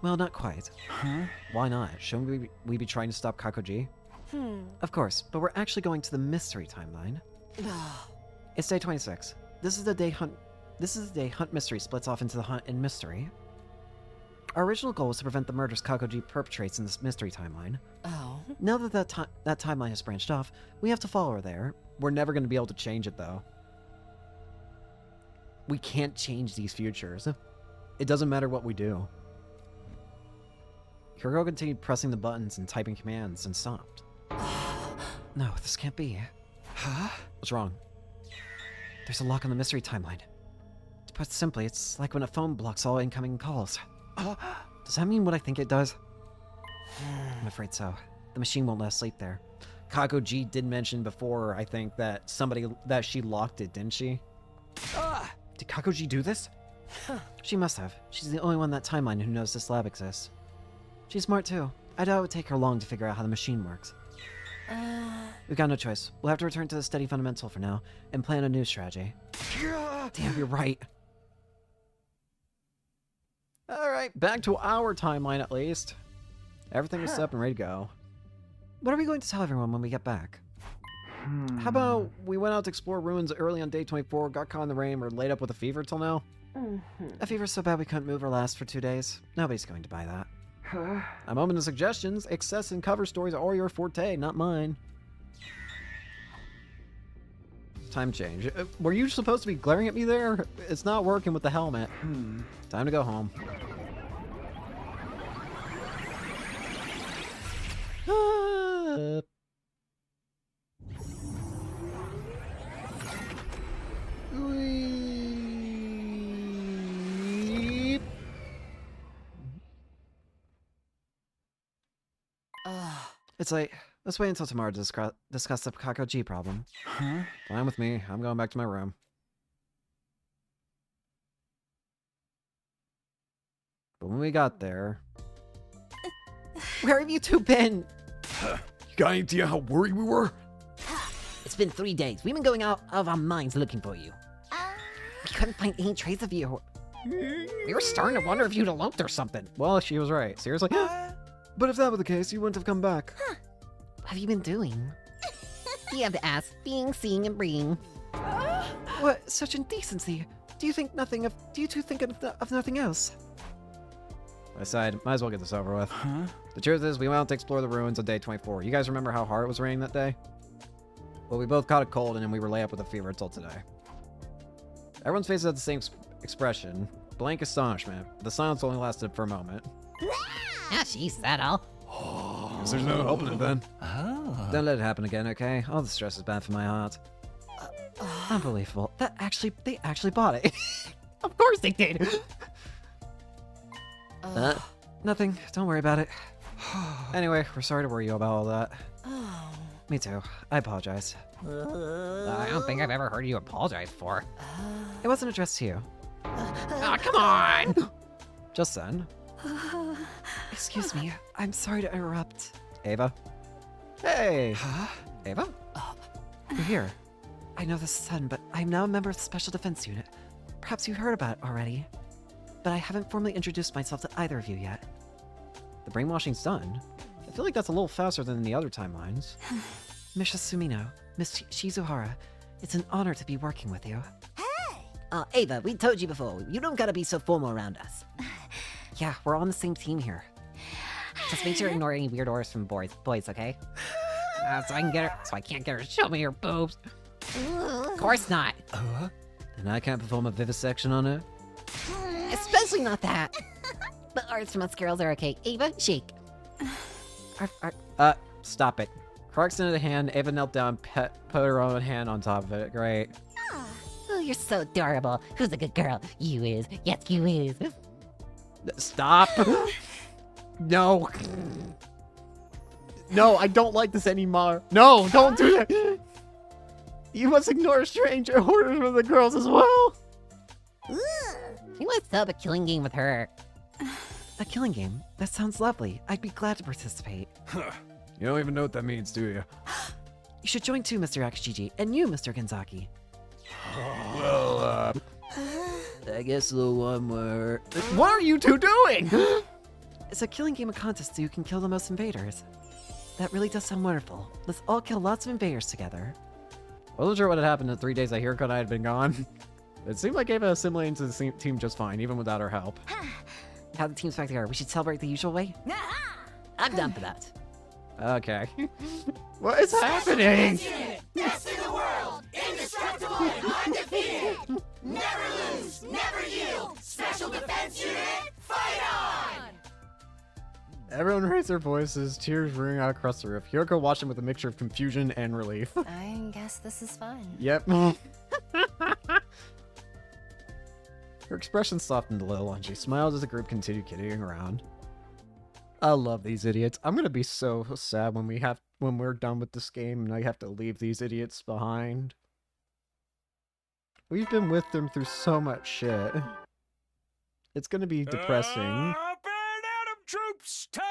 Well, not quite. Huh? Why not? Shouldn't we be trying to stop Kakoji? Of course, but we're actually going to the mystery timeline. It's day 26. This is the day Hunt Mystery splits off into the Hunt and Mystery. Our original goal was to prevent the murders Kakoji perpetrates in this mystery timeline. Oh. Now that that timeline has branched off, we have to follow her there. We're never going to be able to change it, though. We can't change these futures. It doesn't matter what we do. Hiroko continued pressing the buttons and typing commands and stopped. No, this can't be. Huh? What's wrong? There's a lock on the mystery timeline. To put simply, it's like when a phone blocks all incoming calls. Does that mean what I think it does? I'm afraid so. The machine won't let us sleep there. Kakoji did mention before, I think, that she locked it, didn't she? Did Kakoji do this? She must have. She's the only one in that timeline who knows this lab exists. She's smart too. I doubt it would take her long to figure out how the machine works. We've got no choice. We'll have to return to the Steady Fundamental for now and plan a new strategy. Damn, you're right. Alright, back to our timeline at least. Everything was set up and ready to go. What are we going to tell everyone when we get back? How about we went out to explore ruins early on day 24, got caught in the rain, or laid up with a fever till now? A fever so bad we couldn't move or last for 2 days. Nobody's going to buy that. I'm open to suggestions. Excess and cover stories are your forte, not mine. Time change. Were you supposed to be glaring at me there? It's not working with the helmet. Time to go home. It's late. Let's wait until tomorrow to discuss the Kakoji problem. Huh? Fine with me. I'm going back to my room. But when we got there... Where have you two been? You got any idea how worried we were? It's been 3 days. We've been going out of our minds looking for you. We couldn't find any trace of you. We were starting to wonder if you'd eloped or something. Well, she was right. Seriously? But if that were the case, you wouldn't have come back. What have you been doing? You have to ask. Being, seeing, and breeding. What? Such indecency. Do you two think of nothing else? I sighed. Might as well get this over with. The truth is, we went out to explore the ruins on day 24. You guys remember how hard it was raining that day? Well, we both caught a cold and then we were laid up with a fever until today. Everyone's faces had the same expression. Blank astonishment. The silence only lasted for a moment. Ah, she said all. Guess there's no helping it then. Don't let it happen again, okay? All the stress is bad for my heart. Unbelievable. They actually bought it. Of course they did. Nothing. Don't worry about it. Anyway, we're sorry to worry you about all that. Me too. I apologize. I don't think I've ever heard you apologize for. It wasn't addressed to you. Oh, come on! Just then. Excuse me. I'm sorry to interrupt. Ava? Hey! Ava? You're here. I know this is sudden, but I'm now a member of the Special Defense Unit. Perhaps you heard about it already. But I haven't formally introduced myself to either of you yet. The brainwashing's done. I feel like that's a little faster than the other timelines. Miss Sumino, Miss Shizuhara, it's an honor to be working with you. Ava, we told you before. You don't gotta be so formal around us. Yeah, we're on the same team here. Just make sure to ignore any weird orders from boys, okay? So I can't get her to show me her boobs. Of course not. And I can't perform a vivisection on her? Especially not that. But arts from us girls are okay. Ava, shake. Stop it. Clark extended a hand, Ava knelt down, put her own hand on top of it. Great. Oh, you're so adorable. Who's a good girl? You is. Yes, you is. Stop! No. No, I don't like this anymore. No, don't do that. You must ignore strange orders from the girls as well. You want to sub a killing game with her. A killing game? That sounds lovely. I'd be glad to participate. You don't even know what that means, do you? You should join too, Mr. XGG, and you, Mr. Genzaki. Well, I guess the one where... What are you two doing? It's a killing game of contest so you can kill the most invaders. That really does sound wonderful. Let's all kill lots of invaders together. I wasn't sure what had happened in the 3 days that Hiroko and I had been gone. It seemed like Ava assimilated into the team just fine, even without her help. How the team's back together. We should celebrate the usual way? I'm down for that. Okay. What is happening? Best in the world, indestructible and undefeated. Never lose, never yield. Special Defense Unit, fight on! Everyone raised their voices, tears ringing out across the roof. Hiroko watched them with a mixture of confusion and relief. I guess this is fun. Yep. Her expression softened a little, and she smiled as the group continued kidding around. I love these idiots. I'm gonna be so sad when we're done with this game and I have to leave these idiots behind. We've been with them through so much shit. It's gonna be depressing. Up and Atom troops, time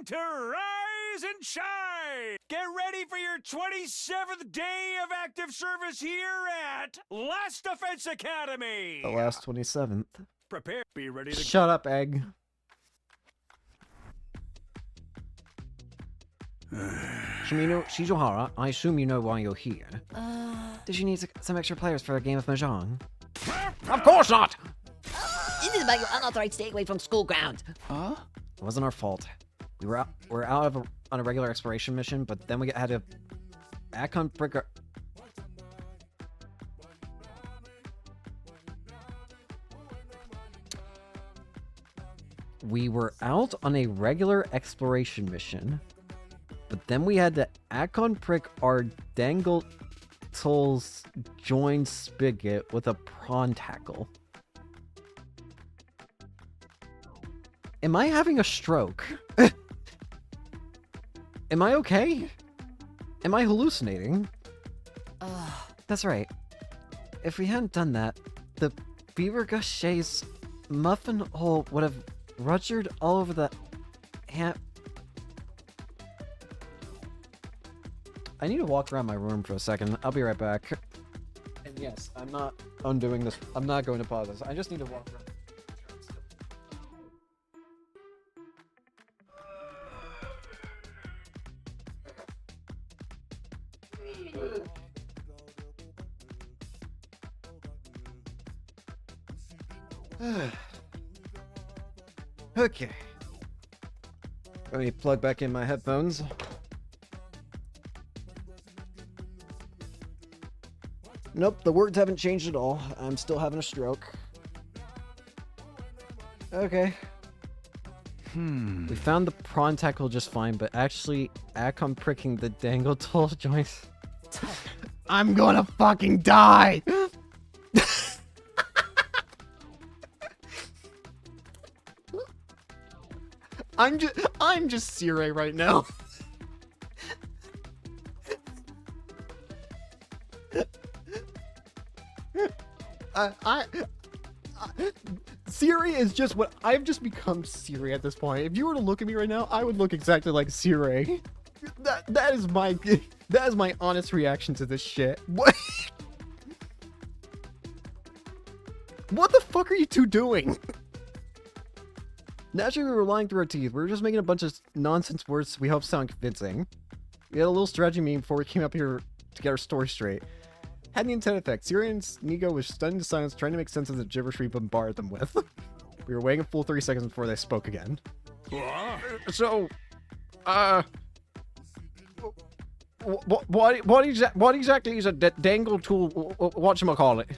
to rise and shine! Get ready for your 27th day of active service here at Last Defense Academy! The last 27th. Prepare, be ready to... Shut up, Egg. Shizuhara, I assume you know why you're here. Did you need some extra players for a game of Mahjong? Of course not! This is about your unauthorized stay away from school grounds. Huh? It wasn't our fault. We're out on a regular exploration mission, but then we had to act on We were out on a regular exploration mission, but then we had to Akon prick our Dangletul's joined spigot with a prawn tackle. Am I having a stroke? Am I okay? Am I hallucinating? That's right. If we hadn't done that, the Beaver Gaucher's muffin hole would have ruptured all over the I need to walk around my room for a second. I'll be right back. And yes, I'm not undoing this. I'm not going to pause this. I just need to walk around. Okay. Let me plug back in my headphones. Nope, the words haven't changed at all. I'm still having a stroke. Okay. We found the prawn tackle just fine, but actually, I'm pricking the dangle tool joints. I'm gonna fucking die! I'm just Sire right now. Siri is just what I've just become. Siri at this point. If you were to look at me right now, I would look exactly like Siri. That is my honest reaction to this shit. What? What the fuck are you two doing? Naturally, we were lying through our teeth. We were just making a bunch of nonsense words we hope sound convincing. We had a little strategy meeting before we came up here to get our story straight. Had the intended effect. Siri and Nigo was stunned into silence, trying to make sense of the gibberish we bombarded them with. We were waiting a full 30 seconds before they spoke again. So, what exactly is a dangle tool? Whatchamacallit?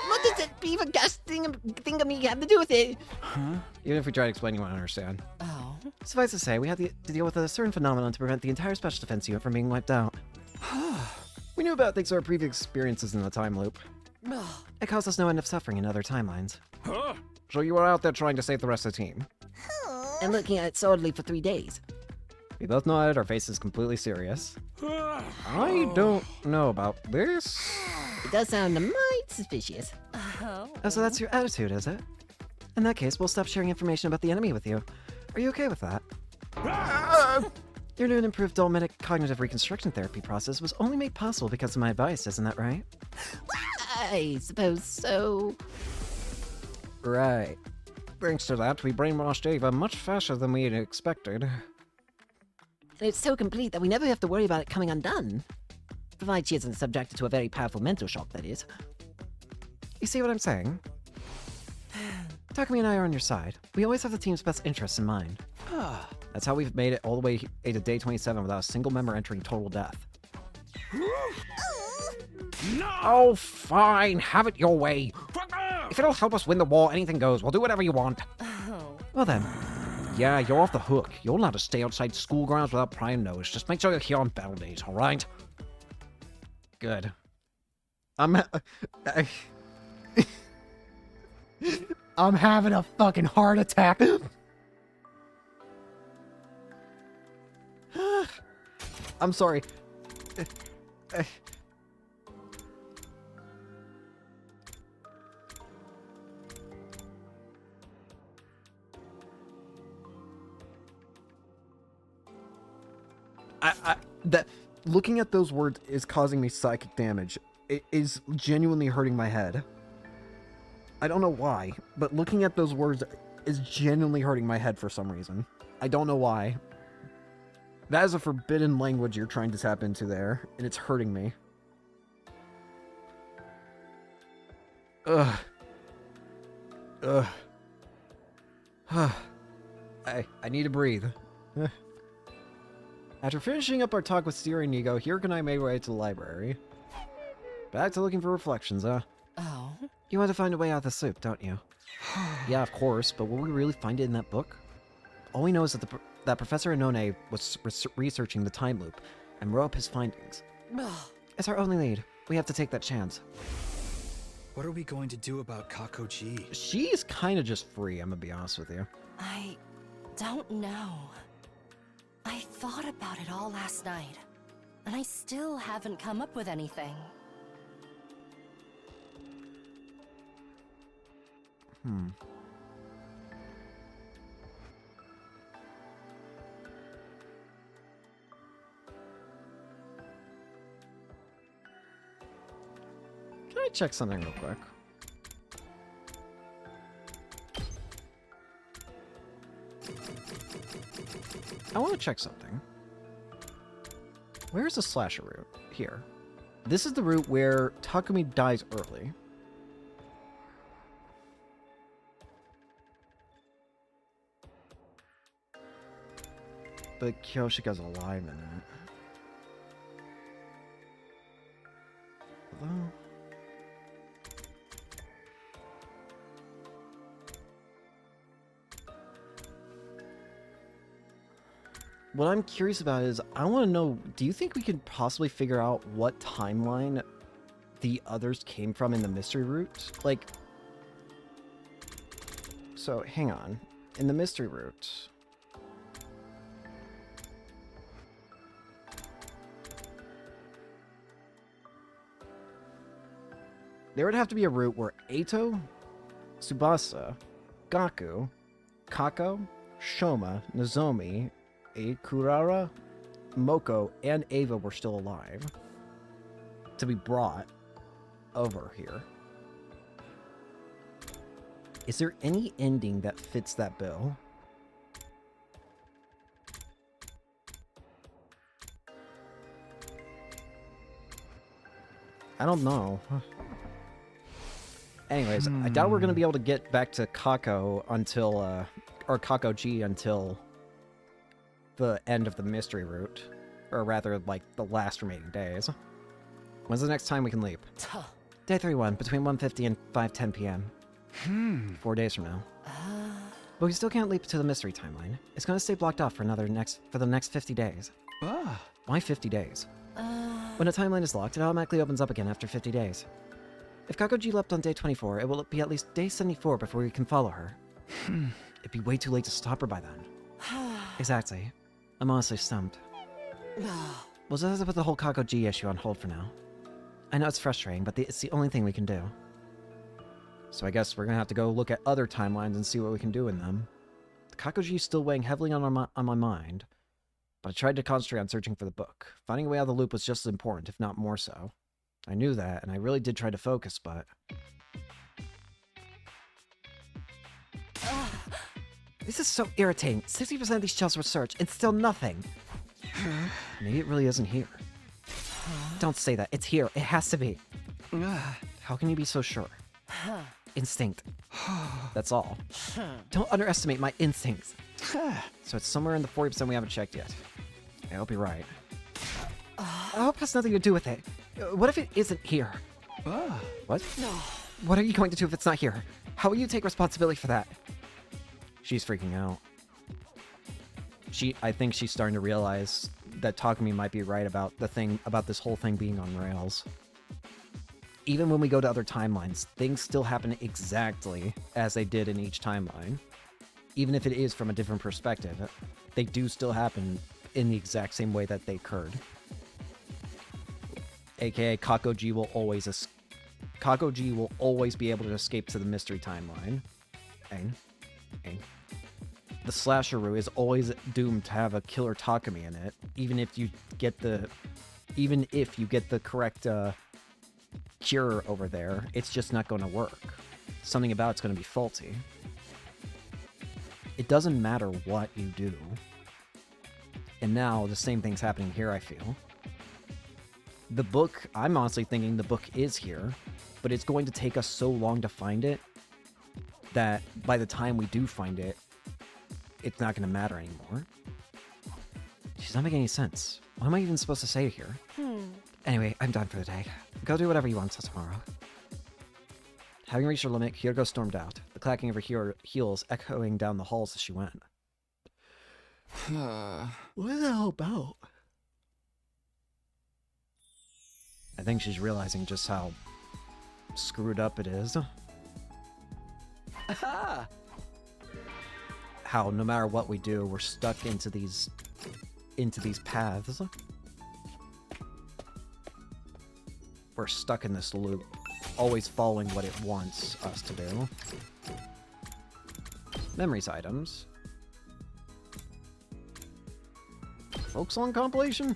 What does that beaver gas thingamy have to do with it? Huh? Even if we try to explain, you won't understand. Oh. Suffice to say, we had to deal with a certain phenomenon to prevent the entire special defense unit from being wiped out. We knew about thanks to our previous experiences in the time loop. It caused us no end of suffering in other timelines. Huh? So you were out there trying to save the rest of the team? And looking at it solidly for 3 days. We both nodded, our faces completely serious. I don't know about this. It does sound a mite suspicious. Oh, so that's your attitude, is it? In that case, we'll stop sharing information about the enemy with you. Are you okay with that? Your new and improved dolomitic cognitive reconstruction therapy process was only made possible because of my advice, isn't that right? I suppose so. Right. Thanks to that, we brainwashed Ava much faster than we had expected. And it's so complete that we never have to worry about it coming undone. Provided she isn't subjected to a very powerful mental shock, that is. You see what I'm saying? Takumi and I are on your side. We always have the team's best interests in mind. That's how we've made it all the way to day 27 without a single member entering total death. No! Oh, fine. Have it your way. If it'll help us win the war, anything goes. We'll do whatever you want. Well then. Yeah, you're off the hook. You're allowed to stay outside school grounds without prying nose. Just make sure you're here on battle days, alright? Good. I'm having a fucking heart attack. I'm sorry. That looking at those words is causing me psychic damage. It is genuinely hurting my head. I don't know why, but looking at those words is genuinely hurting my head for some reason. I don't know why. That is a forbidden language you're trying to tap into there, and it's hurting me. Ugh. I need to breathe. After finishing up our talk with Siri and Nigo, Hirok and I made our way to the library. Back to looking for reflections, huh? Oh? You want to find a way out of the soup, don't you? Yeah, of course, but will we really find it in that book? All we know is that that Professor Inone was researching the time loop and wrote up his findings. It's our only lead. We have to take that chance. What are we going to do about Kakoji? She's kind of just free, I'm gonna be honest with you. I don't know. I thought about it all last night, and I still haven't come up with anything. Can I check something real quick? I want to check something. Where's the slasher route? Here. This is the route where Takumi dies early. But Kyoshika's alive in it. Hello? What I'm curious about is, I want to know, do you think we could possibly figure out what timeline the others came from in the mystery route? Like, so, hang on. In the mystery route... there would have to be a route where Eito, Tsubasa, Gaku, Kako, Shoma, Nozomi, Kurara, Moko, and Ava were still alive to be brought over here. Is there any ending that fits that bill? I don't know. Anyways, I doubt we're going to be able to get back to Kako until, or Kako-G until the end of the mystery route. Or rather, like, the last remaining days. When's the next time we can leap? Day 31, between 1:50 and 5:10 p.m. 4 days from now. But we still can't leap to the mystery timeline. It's going to stay blocked off for the next 50 days. Why 50 days? When a timeline is locked, it automatically opens up again after 50 days. If Kako-G leapt on day 24, it will be at least day 74 before we can follow her. It'd be way too late to stop her by then. Exactly. I'm honestly stumped. We'll just have to put the whole Kako-G issue on hold for now. I know it's frustrating, but it's the only thing we can do. So I guess we're gonna have to go look at other timelines and see what we can do in them. The Kako-G is still weighing heavily on my mind, but I tried to concentrate on searching for the book. Finding a way out of the loop was just as important, if not more so. I knew that, and I really did try to focus, but... This is so irritating. 60% of these shelves were searched, and still nothing. Maybe it really isn't here. Don't say that. It's here. It has to be. How can you be so sure? Instinct. That's all. Don't underestimate my instincts. So it's somewhere in the 40% we haven't checked yet. I hope you're right. I hope it has nothing to do with it. What if it isn't here? What? What are you going to do if it's not here? How will you take responsibility for that? She's freaking out. I think she's starting to realize that Takumi might be right about this whole thing being on rails. Even when we go to other timelines, things still happen exactly as they did in each timeline. Even if it is from a different perspective, they do still happen in the exact same way that they occurred. AKA Kako-G will always be able to escape to the mystery timeline. The slasher route is always doomed to have a killer Takumi in it, even if you get the correct cure over there. It's just not going to work. Something about it's going to be faulty. It doesn't matter what you do. And now the same thing's happening here, I feel. The book, I'm honestly thinking the book is here, but it's going to take us so long to find it that by the time we do find it, it's not going to matter anymore. She's not making any sense. What am I even supposed to say here? Anyway, I'm done for the day. Go do whatever you want till tomorrow. Having reached her limit, Hyogo stormed out, the clacking of her heels echoing down the halls as she went. What is that all about? I think she's realizing just how screwed up it is. How no matter what we do, we're stuck into these paths. We're stuck in this loop, always following what it wants us to do. Memories items. Folk song compilation?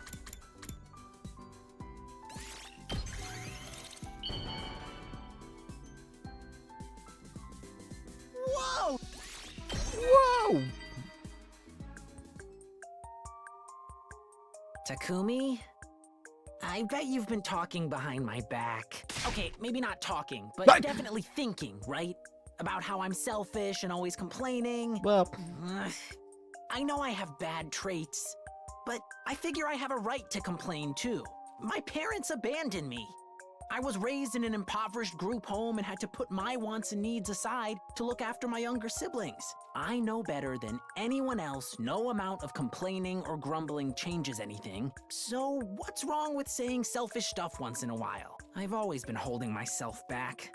Takumi? I bet you've been talking behind my back. Okay, maybe not talking, but definitely thinking, right? About how I'm selfish and always complaining. Well, I know I have bad traits, but I figure I have a right to complain too. My parents abandoned me. I was raised in an impoverished group home and had to put my wants and needs aside to look after my younger siblings. I know better than anyone else no amount of complaining or grumbling changes anything. So what's wrong with saying selfish stuff once in a while? I've always been holding myself back.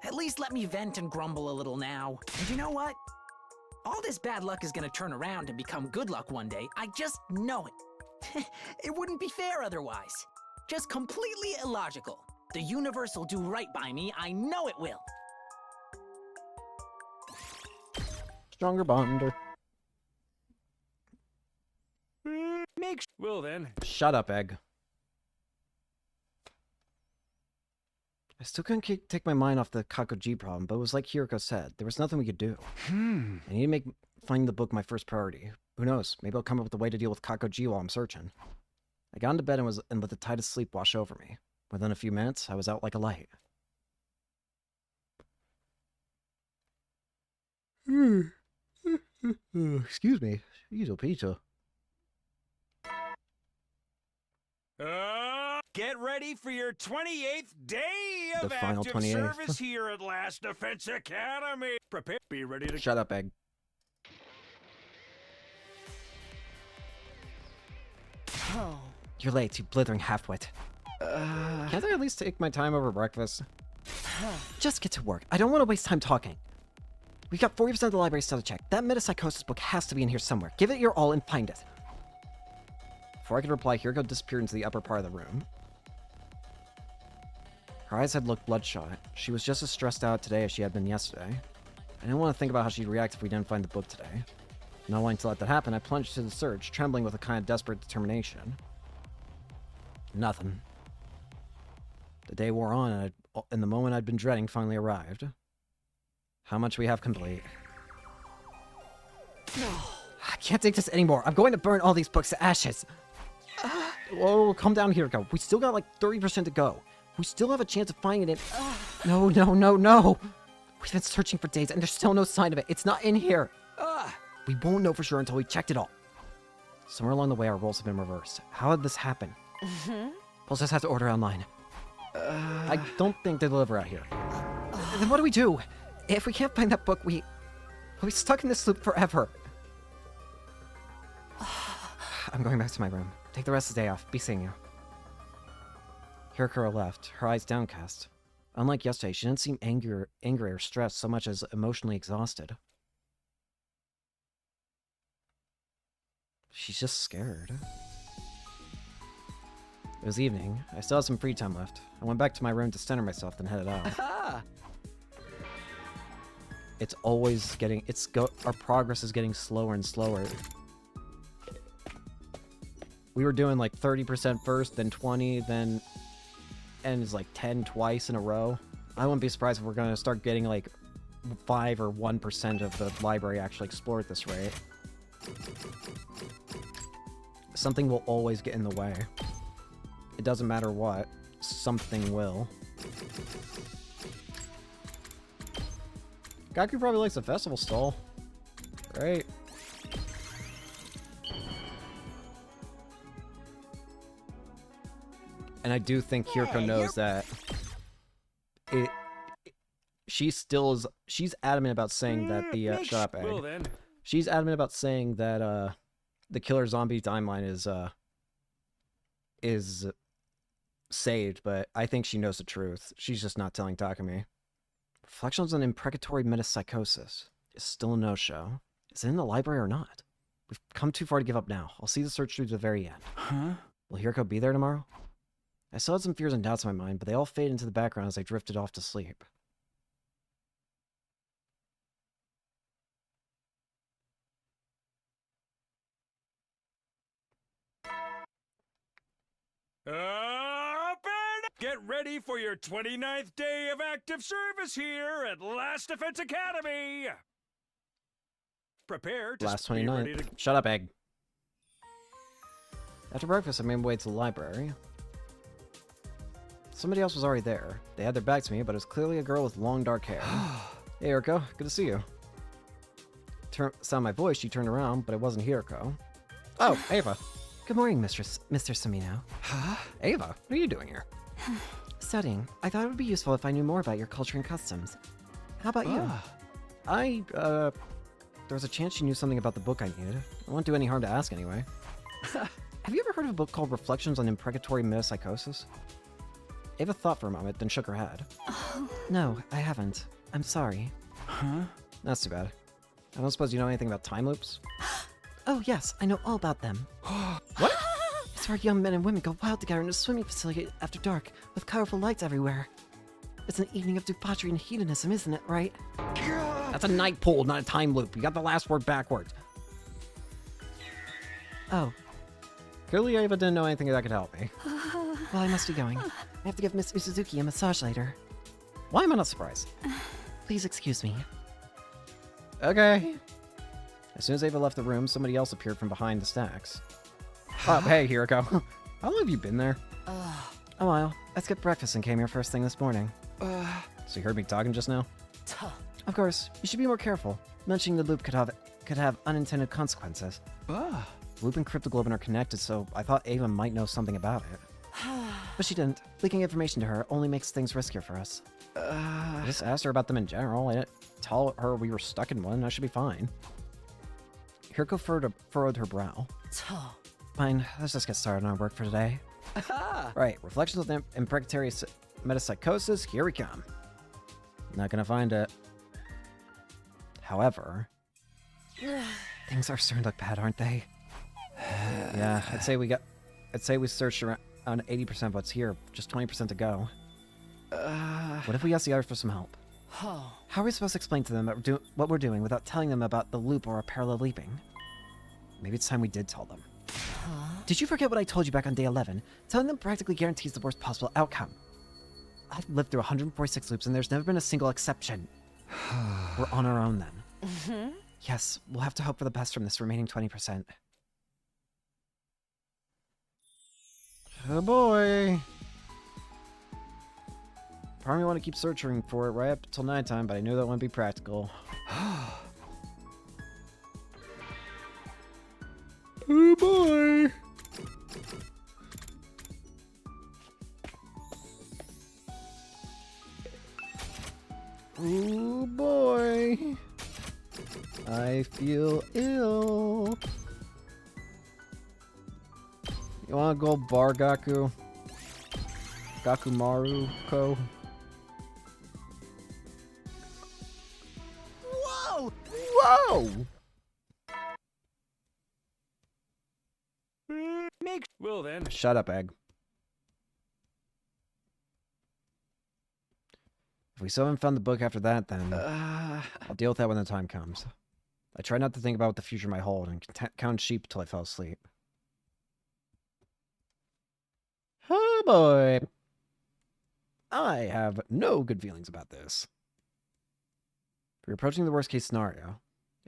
At least let me vent and grumble a little now. And you know what? All this bad luck is gonna turn around and become good luck one day. I just know it. It wouldn't be fair otherwise. Just completely illogical. The universe will do right by me. I know it will. Stronger bond. Well then. Shut up, Egg. I still couldn't take my mind off the Kakoji problem, but it was like Hiroko said, there was nothing we could do. I need to make finding the book my first priority. Who knows? Maybe I'll come up with a way to deal with Kakoji while I'm searching. I got into bed and let the tide of sleep wash over me. Within a few minutes, I was out like a light. Excuse me. Pizza. Get ready for your 28th day of The final active 28th. service here at Last Defense Academy. Prepare. Be ready to... Shut up, Egg. Oh. You're late, you blithering halfwit. Can't I at least take my time over breakfast? Just get to work. I don't want to waste time talking. We've got 40% of the library still to check. That metapsychosis book has to be in here somewhere. Give it your all and find it. Before I could reply, Hiroko disappeared into the upper part of the room. Her eyes had looked bloodshot. She was just as stressed out today as she had been yesterday. I didn't want to think about how she'd react if we didn't find the book today. Not wanting to let that happen, I plunged into the search, trembling with a kind of desperate determination. Nothing. The day wore on, and the moment I'd been dreading finally arrived. How much we have complete. I can't take this anymore. I'm going to burn all these books to ashes. Whoa, calm down, Hiroko. We still got like 30% to go. We still have a chance of finding it. No. We've been searching for days, and there's still no sign of it. It's not in here. We won't know for sure until we checked it all. Somewhere along the way, our roles have been reversed. How did this happen? We'll just have to order online. I don't think they deliver out here. Then what do we do? If we can't find that book, we'll be stuck in this loop forever. I'm going back to my room. Take the rest of the day off. Be seeing you. Hiroko left, her eyes downcast. Unlike yesterday, she didn't seem angry or stressed so much as emotionally exhausted. She's just scared. It was evening. I still had some free time left. I went back to my room to center myself, then headed out. It's always getting... our progress is getting slower and slower. We were doing like 30% first, then 20, then... and it's like 10 twice in a row. I wouldn't be surprised if we're going to start getting like 5 or 1% of the library actually explored at this rate. Something will always get in the way. It doesn't matter what. Something will. Gaku probably likes the festival stall. Right? And I do think Hiroko knows that she's adamant about saying that the shut up, Egg. Well then. She's adamant about saying that the killer zombie timeline is saved, but I think she knows the truth. She's just not telling Takumi. Reflections on imprecatory metapsychosis is still a no-show. Is it in the library or not? We've come too far to give up now. I'll see the search through to the very end. Huh? Will Hiroko be there tomorrow? I still had some fears and doubts in my mind, but they all faded into the background as I drifted off to sleep. Get ready for your 29th day of active service here at Last Defense Academy. Prepare to Last be ready 29th. to... Shut up, Egg. After breakfast, I made my way to the library. Somebody else was already there. They had their back to me, but it was clearly a girl with long dark hair. Hey, Hiroko. Good to see you. Sound my voice, she turned around, but it wasn't Hiroko. Oh, Ava. Good morning, Mr. Samino. Huh? Ava, what are you doing here? Studying. I thought it would be useful if I knew more about your culture and customs. How about you? There was a chance you knew something about the book I needed. It won't do any harm to ask anyway. Have you ever heard of a book called Reflections on Imprecatory Metapsychosis? Ava thought for a moment, then shook her head. No, I haven't. I'm sorry. Huh? That's too bad. I don't suppose you know anything about time loops? Oh yes, I know all about them. What? It's where young men and women go wild together in a swimming facility after dark, with colorful lights everywhere. It's an evening of debauchery and hedonism, isn't it, right? That's a night pool, not a time loop. You got the last word backwards. Oh. Clearly Ava didn't know anything that could help me. Well, I must be going. I have to give Miss Usuzuki a massage later. Why am I not surprised? Please excuse me. Okay. As soon as Ava left the room, somebody else appeared from behind the stacks. Oh, hey, Hiroko. How long have you been there? A while. I skipped breakfast and came here first thing this morning. So you heard me talking just now? Of course. You should be more careful. Mentioning the loop could have unintended consequences. Loop and Cryptoglobin are connected, so I thought Ava might know something about it. But she didn't. Leaking information to her only makes things riskier for us. I just asked her about them in general. I didn't tell her we were stuck in one. I should be fine. Hiroko furrowed her brow. Fine, let's just get started on our work for today. Right, Reflections on Imprecatory Metapsychosis, here we come. Not gonna find it. However... Things are starting to look bad, aren't they? Yeah, I'd say we searched around 80% of what's here, just 20% to go. What if we ask the others for some help? How are we supposed to explain to them what we're doing without telling them about the loop or parallel leaping? Maybe it's time we did tell them. Did you forget what I told you back on day 11? Telling them practically guarantees the worst possible outcome. I've lived through 146 loops and there's never been a single exception. We're on our own then. Yes, we'll have to hope for the best from this remaining 20%. Oh boy. Part of me want to keep searching for it right up till nighttime, but I knew that wouldn't be practical. Oh boy. Oh boy. I feel ill. You wanna go bar Gaku? Gakumaru Ko? Whoa! Whoa! Well then. Shut up, Egg. If we still haven't found the book after that, then I'll deal with that when the time comes. I try not to think about what the future might hold and count sheep till I fell asleep. Oh boy. I have no good feelings about this. We're approaching the worst case scenario.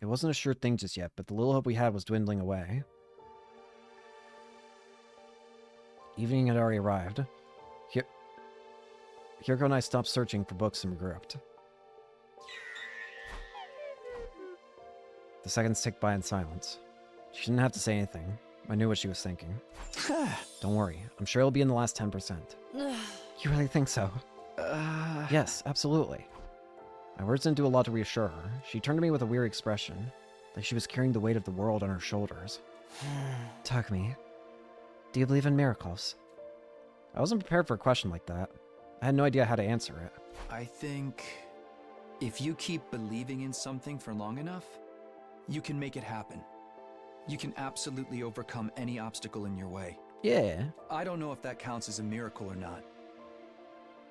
It wasn't a sure thing just yet, but the little hope we had was dwindling away. Evening had already arrived. Hiroko and I stopped searching for books and regrouped. The seconds ticked by in silence. She didn't have to say anything. I knew what she was thinking. Don't worry, I'm sure it'll be in the last 10%. You really think so? Yes, absolutely. My words didn't do a lot to reassure her. She turned to me with a weary expression, like she was carrying the weight of the world on her shoulders. Takumi, do you believe in miracles? I wasn't prepared for a question like that. I had no idea how to answer it. I think if you keep believing in something for long enough, you can make it happen. You can absolutely overcome any obstacle in your way. Yeah. I don't know if that counts as a miracle or not,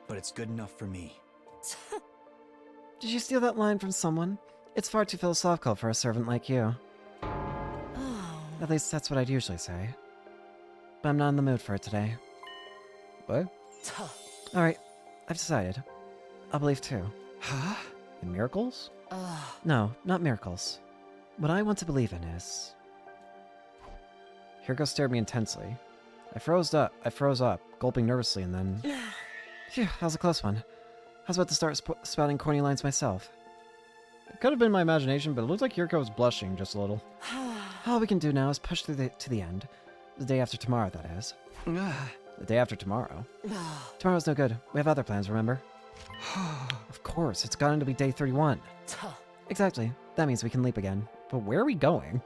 but it's good enough for me. Did you steal that line from someone? It's far too philosophical for a servant like you. At least that's what I'd usually say. But I'm not in the mood for it today. What? Alright, I've decided. I'll believe too. Huh? In miracles? No, not miracles. What I want to believe in is... Hiroko stared at me intensely. I froze up, gulping nervously, and then... Phew, that was a close one. I was about to start spouting corny lines myself. It could have been my imagination, but it looked like Yuriko was blushing just a little. All we can do now is push through to the end. The day after tomorrow, that is. The day after tomorrow? Tomorrow's no good. We have other plans, remember? Of course, it's gotten to be day 31. Exactly. That means we can leap again. But where are we going?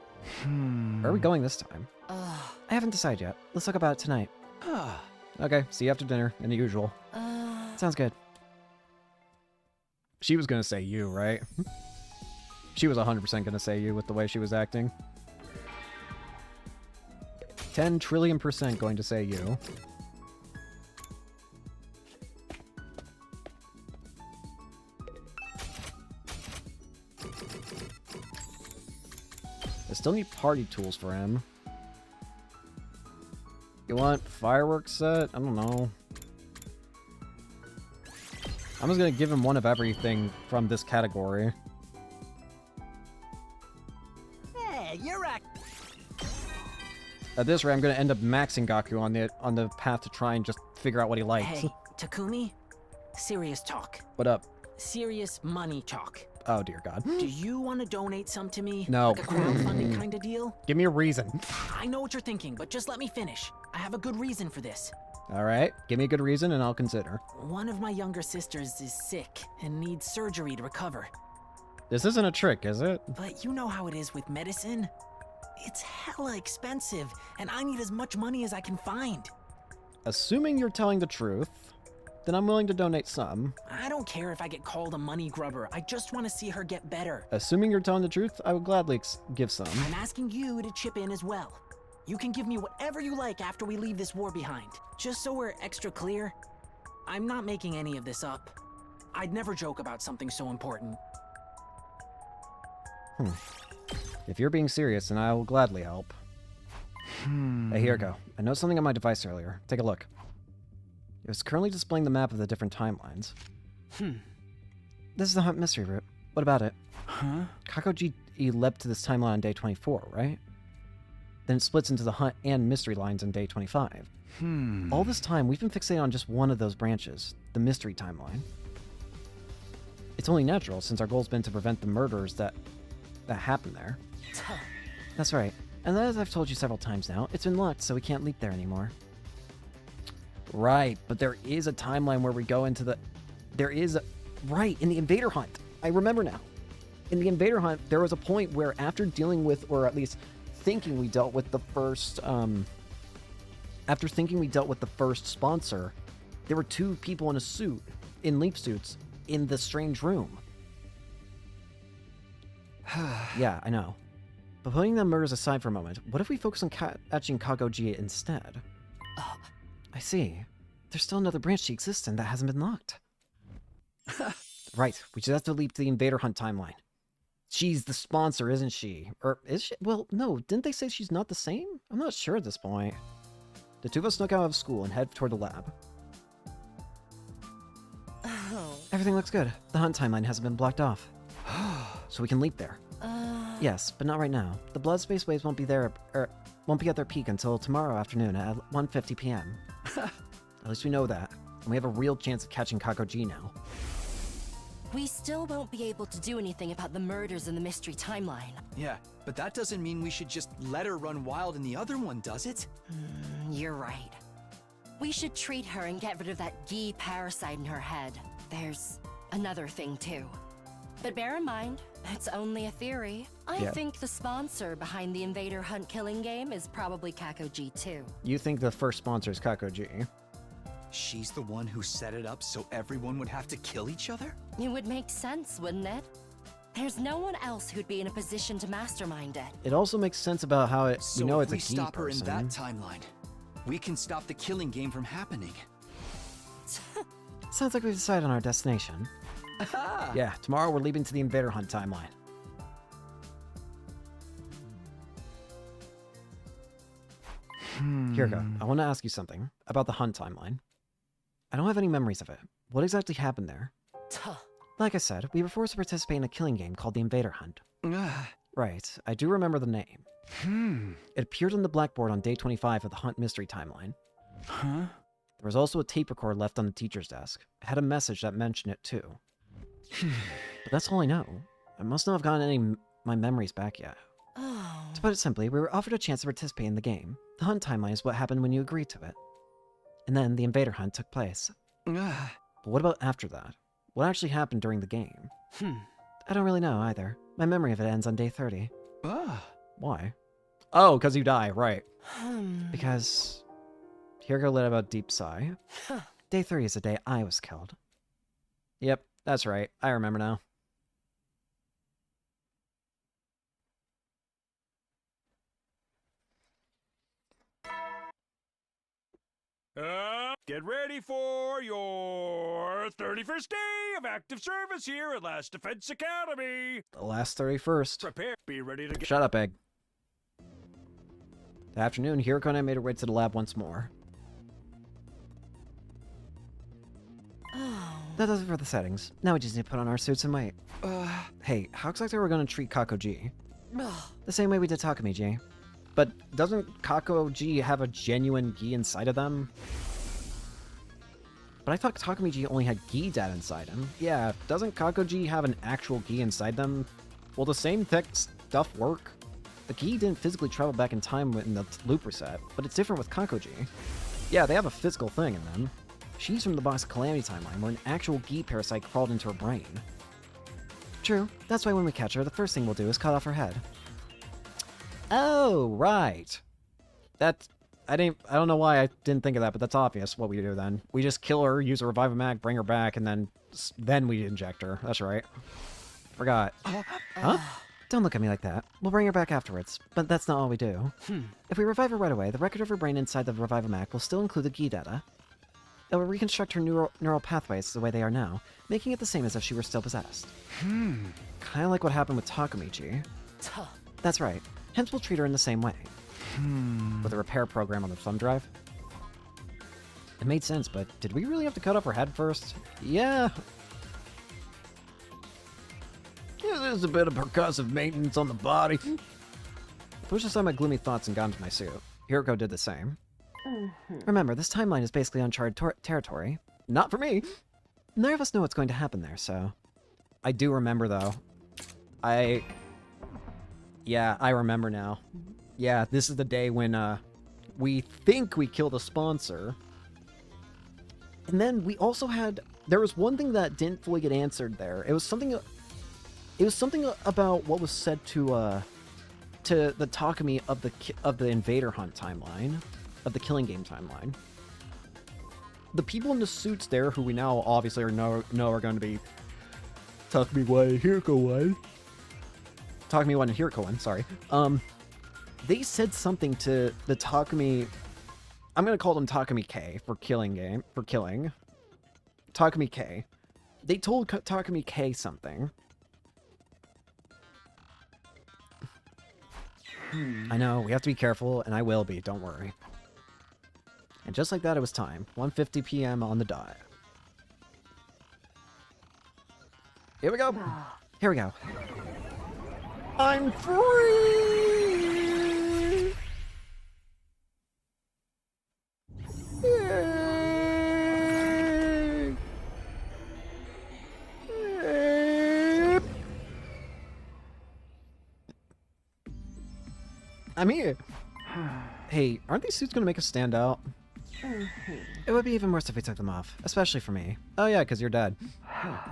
Where are we going this time? I haven't decided yet. Let's talk about it tonight. Okay, see you after dinner, in the usual. Sounds good. She was gonna say you, right? She was 100% gonna say you with the way she was acting. 10 trillion% going to say you. I still need party tools for him. You want fireworks set? I don't know. I'm just gonna give him one of everything from this category. Hey, you're a... At this rate, I'm gonna end up maxing Gaku on the path to try and just figure out what he likes. Hey, Takumi? Serious talk. What up? Serious money talk. Oh, dear God. Do you want to donate some to me? No. Like a crowdfunding kind of deal? Give me a reason. I know what you're thinking, but just let me finish. I have a good reason for this. All right. Give me a good reason and I'll consider. One of my younger sisters is sick and needs surgery to recover. This isn't a trick, is it? But you know how it is with medicine. It's hella expensive, and I need as much money as I can find. Assuming you're telling the truth, then I'm willing to donate some. I don't care if I get called a money grubber. I just want to see her get better. Assuming you're telling the truth, I would gladly give some. I'm asking you to chip in as well. You can give me whatever you like after we leave this war behind. Just so we're extra clear, I'm not making any of this up. I'd never joke about something so important. If you're being serious, then I will gladly help. Hey, here we go. I noticed something on my device earlier. Take a look. It was currently displaying the map of the different timelines. This is the Hunt Mystery route. What about it? Kakoji leapt to this timeline on day 24, right? Then it splits into the Hunt and Mystery lines on day 25. All this time, we've been fixated on just one of those branches, the Mystery timeline. It's only natural, since our goal's been to prevent the murders that happen there. That's right. And as I've told you several times now, it's been locked, so we can't leap there anymore. Right, but there is a timeline where we go into the... Right, in the Invader Hunt. I remember now. In the Invader Hunt, there was a point where after dealing with, or at least thinking we dealt with the first... After thinking we dealt with the first sponsor, there were two people in a suit, in leap suits, in the strange room. Yeah, I know. But putting the murders aside for a moment, what if we focus on catching Kakoji instead? I see. There's still another branch she exists in that hasn't been locked. Right, we just have to leap to the Invader Hunt timeline. She's the sponsor, isn't she? Or is she? Well, no, didn't they say she's not the same? I'm not sure at this point. The two of us snuck out of school and head toward the lab. Everything looks good. The Hunt timeline hasn't been blocked off. So we can leap there. Yes, but not right now. The blood space waves won't be there, won't be at their peak until tomorrow afternoon at 1:50 p.m. At least we know that, and we have a real chance of catching Kakoji now. We still won't be able to do anything about the murders in the Mystery timeline. Yeah, but that doesn't mean we should just let her run wild in the other one, does it? You're right. We should treat her and get rid of that Gi parasite in her head. There's another thing, too. But bear in mind, it's only a theory. I think the sponsor behind the Invader Hunt killing game is probably Kakoji, too. You think the first sponsor is Kakoji? She's the one who set it up so everyone would have to kill each other? It would make sense, wouldn't it? There's no one else who'd be in a position to mastermind it. It also makes sense about how it, so you know, if it's a we Gi stop her person. in that timeline, we can stop the killing game from happening. Sounds like we've decided on our destination. Yeah, tomorrow we're leaving to the Invader Hunt timeline. Kiriko, I want to ask you something about the Hunt timeline. I don't have any memories of it. What exactly happened there? Like I said, we were forced to participate in a killing game called the Invader Hunt. Right, I do remember the name. It appeared on the blackboard on day 25 of the Hunt Mystery Timeline. Huh? There was also a tape recorder left on the teacher's desk. It had a message that mentioned it too. But that's all I know. I must not have gotten any my memories back yet. Oh. To put it simply, we were offered a chance to participate in the game. The Hunt Timeline is what happened when you agreed to it. And then the Invader Hunt took place. But what about after that? What actually happened during the game? I don't really know either. My memory of it ends on day 30. Why? Oh, because you die, right. Because... Hiroko let out a deep sigh. Day 30 is the day I was killed. Yep, that's right. I remember now. Get ready for your 31st day of active service here at Last Defense Academy. The last 31st. Prepare. Be ready to get... Shut up, Egg. That afternoon, Hiroko and I made our way to the lab once more. That does it for the settings. Now we just need to put on our suits and wait. Hey, how exactly are we going to treat Kako-ji? The same way we did Takumi-ji. But doesn't Kako-ji have a genuine gi inside of them? But I thought Takumi-ji only had gi data inside him. Yeah, doesn't Kako-ji have an actual gi inside them? Will the same tech stuff work? The gi didn't physically travel back in time in the loop reset, but it's different with Kako-ji. Yeah, they have a physical thing in them. She's from the Box of Calamity timeline, where an actual gi parasite crawled into her brain. True, that's why when we catch her, the first thing we'll do is cut off her head. Oh, right. I don't know why I didn't think of that, but that's obvious what we do then. We just kill her, use a revive mag, bring her back, and then we inject her. That's right. Forgot. Huh? Don't look at me like that. We'll bring her back afterwards, but that's not all we do. If we revive her right away, the record of her brain inside the revive mag will still include the gi data. It will reconstruct her neural pathways the way they are now, making it the same as if she were still possessed. Kind of like what happened with Takumi-ji. That's right. Hence we'll treat her in the same way. With a repair program on the thumb drive. It made sense, but did we really have to cut off her head first? Yeah. Yeah, there's a bit of percussive maintenance on the body. Pushed aside my gloomy thoughts and got into my suit. Hiroko did the same. Remember, this timeline is basically uncharted territory. Not for me. None of us know what's going to happen there, so... I do remember, though. Yeah, I remember now. Yeah, this is the day when, we think we killed a sponsor. And then we also had... There was one thing that didn't fully get answered there. It was something about what was said to the Takumi of the Invader Hunt timeline. Of the Killing Game timeline. The people in the suits there, who we now obviously know are going to be Takumi 1 and Hiroko 1. Takumi 1 and Hiroko 1, sorry. They said something to the Takumi... I'm going to call them Takumi K for killing. Takumi K. They told Takumi K something. I know, we have to be careful, and I will be, don't worry. And just like that, it was time. 1:50 p.m. on the dot. Here we go. Here we go. I'm free! Yay! Yay! I'm here. Hey, aren't these suits gonna make us stand out? It would be even worse if we took them off, especially for me. Oh yeah, because you're dead.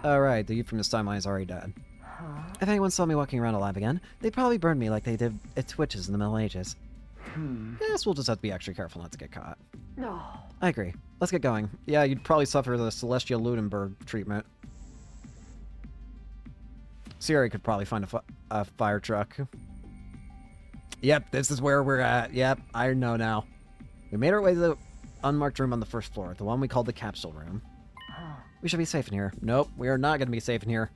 Alright, the youth from this timeline is already dead. If anyone saw me walking around alive again, they'd probably burn me like they did at Twitches in the Middle Ages. Guess we'll just have to be extra careful not to get caught. No. I agree. Let's get going. Yeah, you'd probably suffer the Celestial Ludenberg treatment. Siri could probably find a fire truck. Yep, this is where we're at. Yep, I know now. We made our way to the unmarked room on the first floor, the one we called the capsule room. We should be safe in here. Nope, we are not going to be safe in here.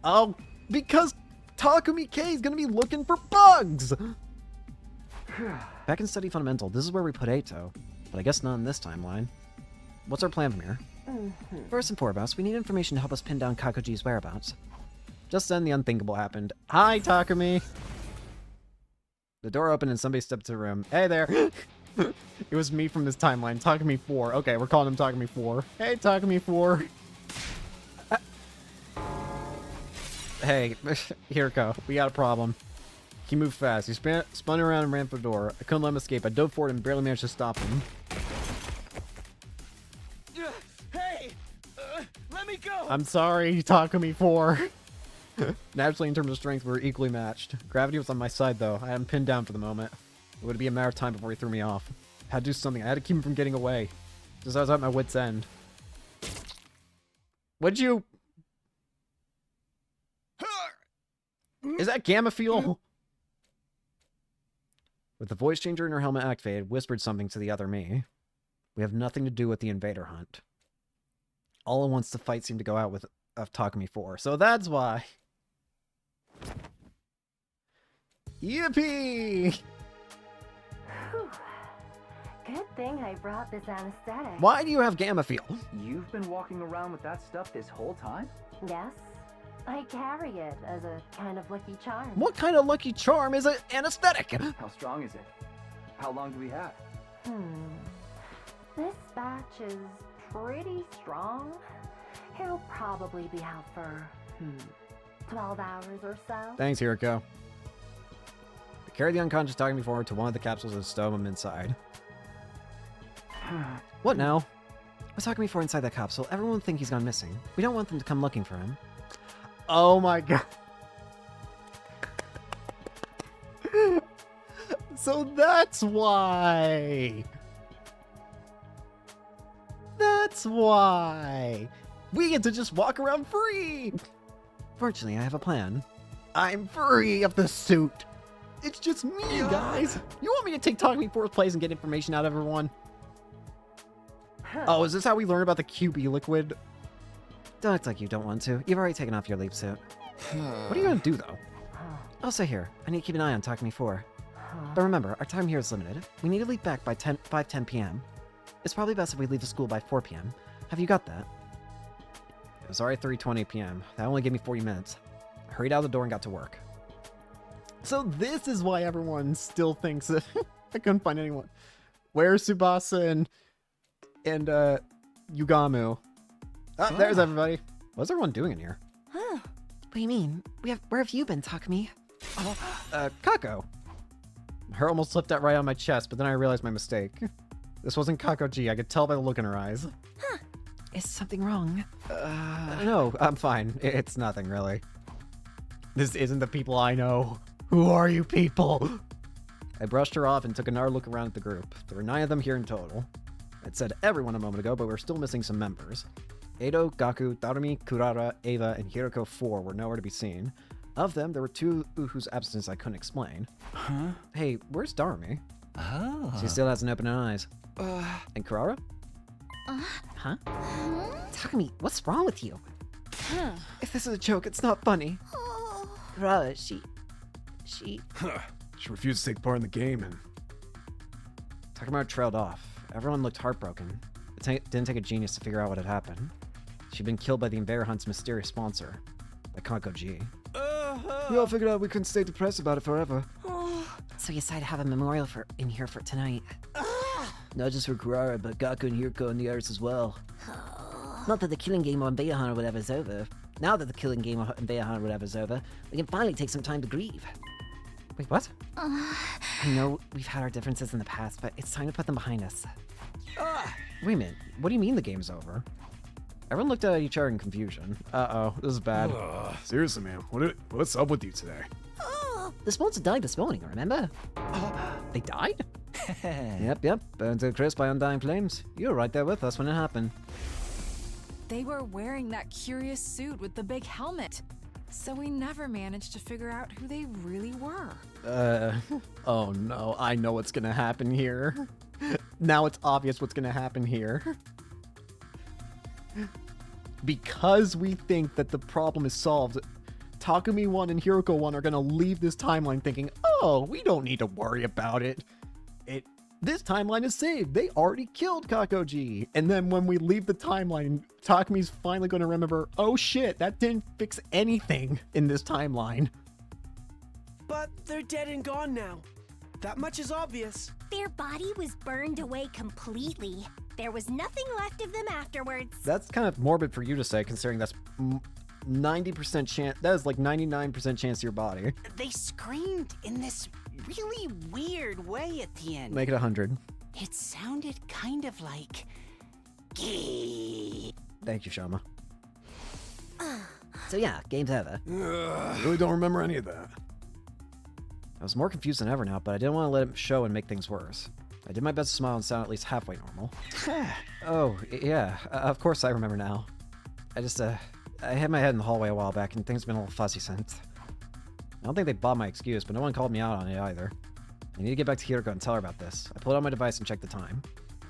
Oh, because Takumi K is going to be looking for bugs! Back in Study Fundamental, this is where we put Eito, but I guess not in this timeline. What's our plan from here? First and foremost, we need information to help us pin down Kakuji's whereabouts. Just then, the unthinkable happened. Hi, Takumi! The door opened and somebody stepped to the room. Hey there! It was me from this timeline. Takumi 4. Okay, we're calling him Takumi 4. Hey, Takumi 4. Hey, Hiroko, we got a problem. He moved fast. He spun around and ran for the door. I couldn't let him escape. I dove forward and barely managed to stop him. Hey! Let me go! I'm sorry, Takumi 4. Naturally, in terms of strength, we were equally matched. Gravity was on my side, though. I had him pinned down for the moment. It would be a matter of time before he threw me off. I had to do something. I had to keep him from getting away. Just I was at my wit's end. What'd you... Is that Gamma Fuel? With the voice changer in her helmet activated, whispered something to the other me. We have nothing to do with the invader hunt. All at once, the fight seemed to go out with Takumi 4. So that's why. Yippee! Good thing I brought this anesthetic. Why do you have Gamma Fuel? You've been walking around with that stuff this whole time? Yes, I carry it as a kind of lucky charm. What kind of lucky charm is an anesthetic? How strong is it? How long do we have? This batch is pretty strong. It'll probably be out for, 12 hours or so. Thanks, Hiroko. I carried the unconscious Takumi forward to one of the capsules and stowed him inside. What now? What's Takumi for inside that capsule? Everyone will think he's gone missing. We don't want them to come looking for him. Oh my god. So that's why. That's why. We get to just walk around free. Fortunately, I have a plan. I'm free of the suit. It's just me, guys. You want me to take Takumi 4's place and get information out of everyone? Oh, is this how we learn about the QB liquid? Don't act like you don't want to. You've already taken off your leap suit. What are you gonna do, though? I'll stay here. I need to keep an eye on Takumi 4. But remember, our time here is limited. We need to leave back by 5:10 p.m. It's probably best if we leave the school by 4 p.m. Have you got that? It was already 3:20 p.m. That only gave me 40 minutes. I hurried out the door and got to work. So this is why everyone still thinks that I couldn't find anyone. Where's Tsubasa and Yugamu? Ah, there's everybody. What's everyone doing in here? What do you mean? Where have you been, Takumi? Kako. Her almost slipped that right on my chest, but then I realized my mistake. This wasn't Kako-G. I could tell by the look in her eyes. Is something wrong? No, I'm fine. It's nothing, really. This isn't the people I know. Who are you people? I brushed her off and took another look around at the group. There were 9 of them here in total. I'd said everyone a moment ago, but we were still missing some members. Edo, Gaku, Darumi, Kurara, Eva, and Hiroko 4 were nowhere to be seen. Of them, there were 2 whose absence I couldn't explain. Huh? Hey, where's Darumi? Oh. She still hasn't opened her eyes. And Kurara? Huh? Takumi, what's wrong with you? If this is a joke, it's not funny. Kurara, she... She refused to take part in the game and... Takuma trailed off. Everyone looked heartbroken. It didn't take a genius to figure out what had happened. She'd been killed by the Invader Hunt's mysterious sponsor, by Kako-G. We all figured out we couldn't stay depressed about it forever. So you decided to have a memorial in here for tonight. Not just for Kurara, but Gaku and Hiroko and the others as well. Not that the killing game on Invader Hunt or whatever is over. Now that the killing game on Invader Hunt or whatever is over, we can finally take some time to grieve. Wait, what? I know we've had our differences in the past, but it's time to put them behind us. Wait a minute. What do you mean the game's over? Everyone looked at each other in confusion. Uh-oh, this is bad. Seriously, man, what's up with you today? The sponsor died this morning, remember? They died? Yep. Burned to a crisp by undying flames. You were right there with us when it happened. They were wearing that curious suit with the big helmet. So we never managed to figure out who they really were. Oh no, I know what's gonna happen here. Now it's obvious what's gonna happen here. Because we think that the problem is solved, Takumi 1 and Hiroko 1 are gonna leave this timeline thinking, oh, we don't need to worry about it. This timeline is saved. They already killed Kako-G. And then when we leave the timeline, Takumi's finally gonna remember, oh shit, that didn't fix anything in this timeline. But they're dead and gone now. That much is obvious. Their body was burned away completely. There was nothing left of them afterwards. That's kind of morbid for you to say, considering that's 90% chance. That is like 99% chance to your body. They screamed in this really weird way at the end. Make it 100. It sounded kind of like... Gee. Thank you, Shoma. So yeah, game's over. I really don't remember any of that. I was more confused than ever now, but I didn't want to let it show and make things worse. I did my best to smile and sound at least halfway normal. Oh, yeah, of course I remember now. I had my head in the hallway a while back, and things have been a little fuzzy since. I don't think they bought my excuse, but no one called me out on it either. I need to get back to Hiroko and tell her about this. I pulled out my device and checked the time.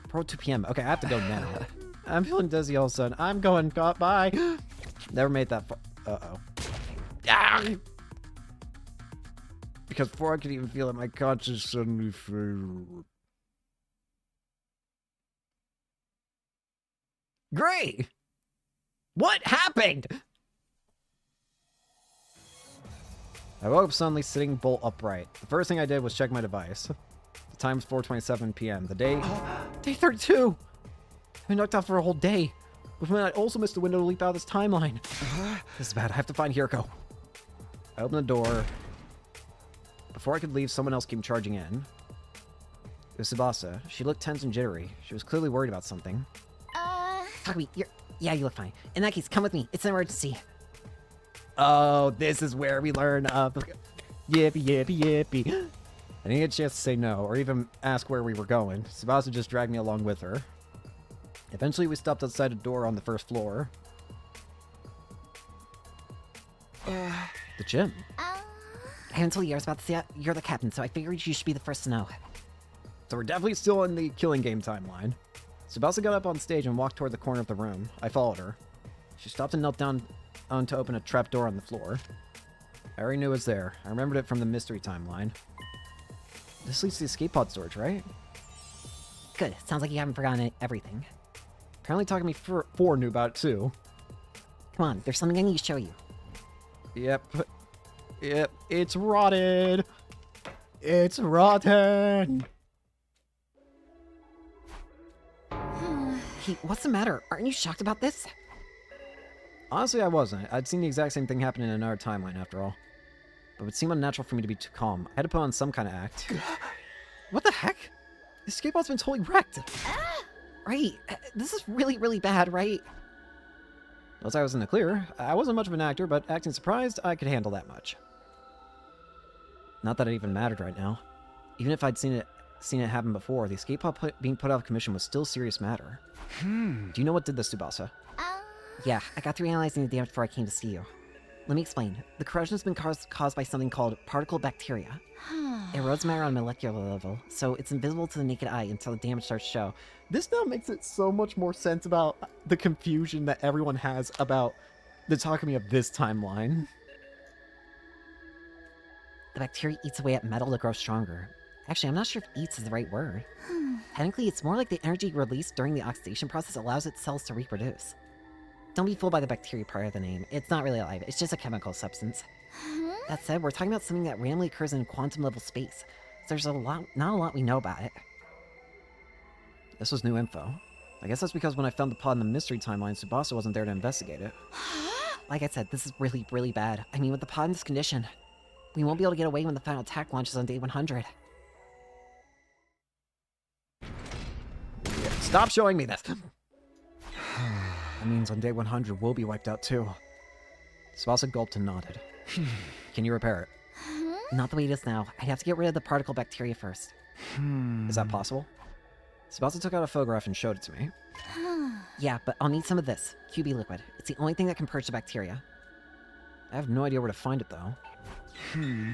Pro 2 p.m. Okay, I have to go now. I'm feeling dizzy all of a sudden. I'm going. Bye. Never made that far. Uh-oh. Ah! Because before I could even feel it, my conscience suddenly failed. Great! What happened? I woke up suddenly sitting bolt upright. The first thing I did was check my device. The time was 4:27 p.m. The day... Day 32! I've been knocked out for a whole day. But I also missed the window to leap out of this timeline. This is bad. I have to find Hiroko. I opened the door. Before I could leave, someone else came charging in. It was Tsubasa. She looked tense and jittery. She was clearly worried about something. Takumi, yeah, you look fine. In that case, come with me. It's an emergency. Oh, this is where we learn of... Yippee. I didn't get a chance to say no, or even ask where we were going. Tsubasa just dragged me along with her. Eventually, we stopped outside a door on the first floor. The gym. I haven't told you I was about to say you're the captain, so I figured you should be the first to know. So we're definitely still in the killing game timeline. Tsubasa got up on stage and walked toward the corner of the room. I followed her. She stopped and knelt down to open a trap door on the floor. I already knew it was there. I remembered it from the mystery timeline. This leads to the escape pod storage, right? Good. Sounds like you haven't forgotten everything. Apparently Takumi 4 knew about it too. Come on, there's something I need to show you. Yep, it's rotted. It's rotten. Hey, what's the matter? Aren't you shocked about this? Honestly, I wasn't. I'd seen the exact same thing happen in another timeline, after all. But it would seem unnatural for me to be too calm. I had to put on some kind of act. What the heck? The escape pod's been totally wrecked. Right. This is really, really bad, right? Once I was in the clear, I wasn't much of an actor, but acting surprised, I could handle that much. Not that it even mattered right now. Even if I'd seen it happen before, the escape pod being put out of commission was still a serious matter. Do you know what did this, Tsubasa? Yeah, I got through analyzing the damage before I came to see you. Let me explain. The corrosion has been caused by something called particle bacteria. It erodes matter on a molecular level, so it's invisible to the naked eye until the damage starts to show. This now makes it so much more sense about the confusion that everyone has about the Takumi of this timeline. The bacteria eats away at metal to grow stronger. Actually, I'm not sure if eats is the right word. Technically, it's more like the energy released during the oxidation process allows its cells to reproduce. Don't be fooled by the bacteria part of the name. It's not really alive. It's just a chemical substance. That said, we're talking about something that randomly occurs in quantum-level space. So there's not a lot we know about it. This was new info. I guess that's because when I found the pod in the mystery timeline, Tsubasa wasn't there to investigate it. Like I said, this is really, really bad. I mean, with the pod in this condition, we won't be able to get away when the final attack launches on day 100. Stop showing me this! That means on day 100 we'll be wiped out too. Tsubasa gulped and nodded. Can you repair it? Not the way it is now. I'd have to get rid of the particle bacteria first. Is that possible? Tsubasa took out a photograph and showed it to me. Yeah, but I'll need some of this. QB liquid. It's the only thing that can purge the bacteria. I have no idea where to find it though.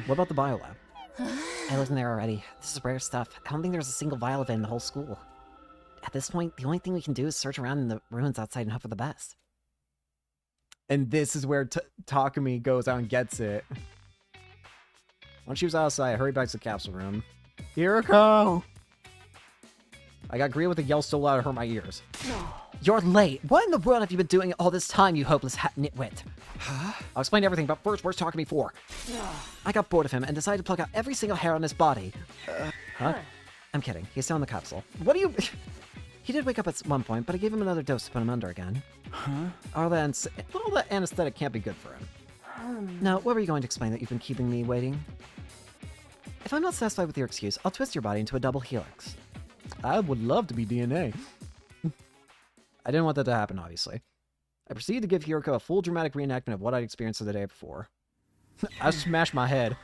What about the biolab? I lived in there already. This is rare stuff. I don't think there's a single vial of it in the whole school. At this point, the only thing we can do is search around in the ruins outside and hope for the best. And this is where Takumi goes out and gets it. Once she was outside, I hurried back to the capsule room. Hiroko! I got greedy with the yell so loud it hurt my ears. You're late. What in the world have you been doing all this time, you hopeless nitwit? Huh? I'll explain everything, but first, where's talking before? I got bored of him and decided to pluck out every single hair on his body. Huh? I'm kidding. He's still in the capsule. What do you... He did wake up at one point, but I gave him another dose to put him under again. Huh? All that anesthetic can't be good for him. Now, what were you going to explain that you've been keeping me waiting? If I'm not satisfied with your excuse, I'll twist your body into a double helix. I would love to be DNA. I didn't want that to happen, obviously. I proceeded to give Hiroko a full dramatic reenactment of what I'd experienced the day before. I smashed my head.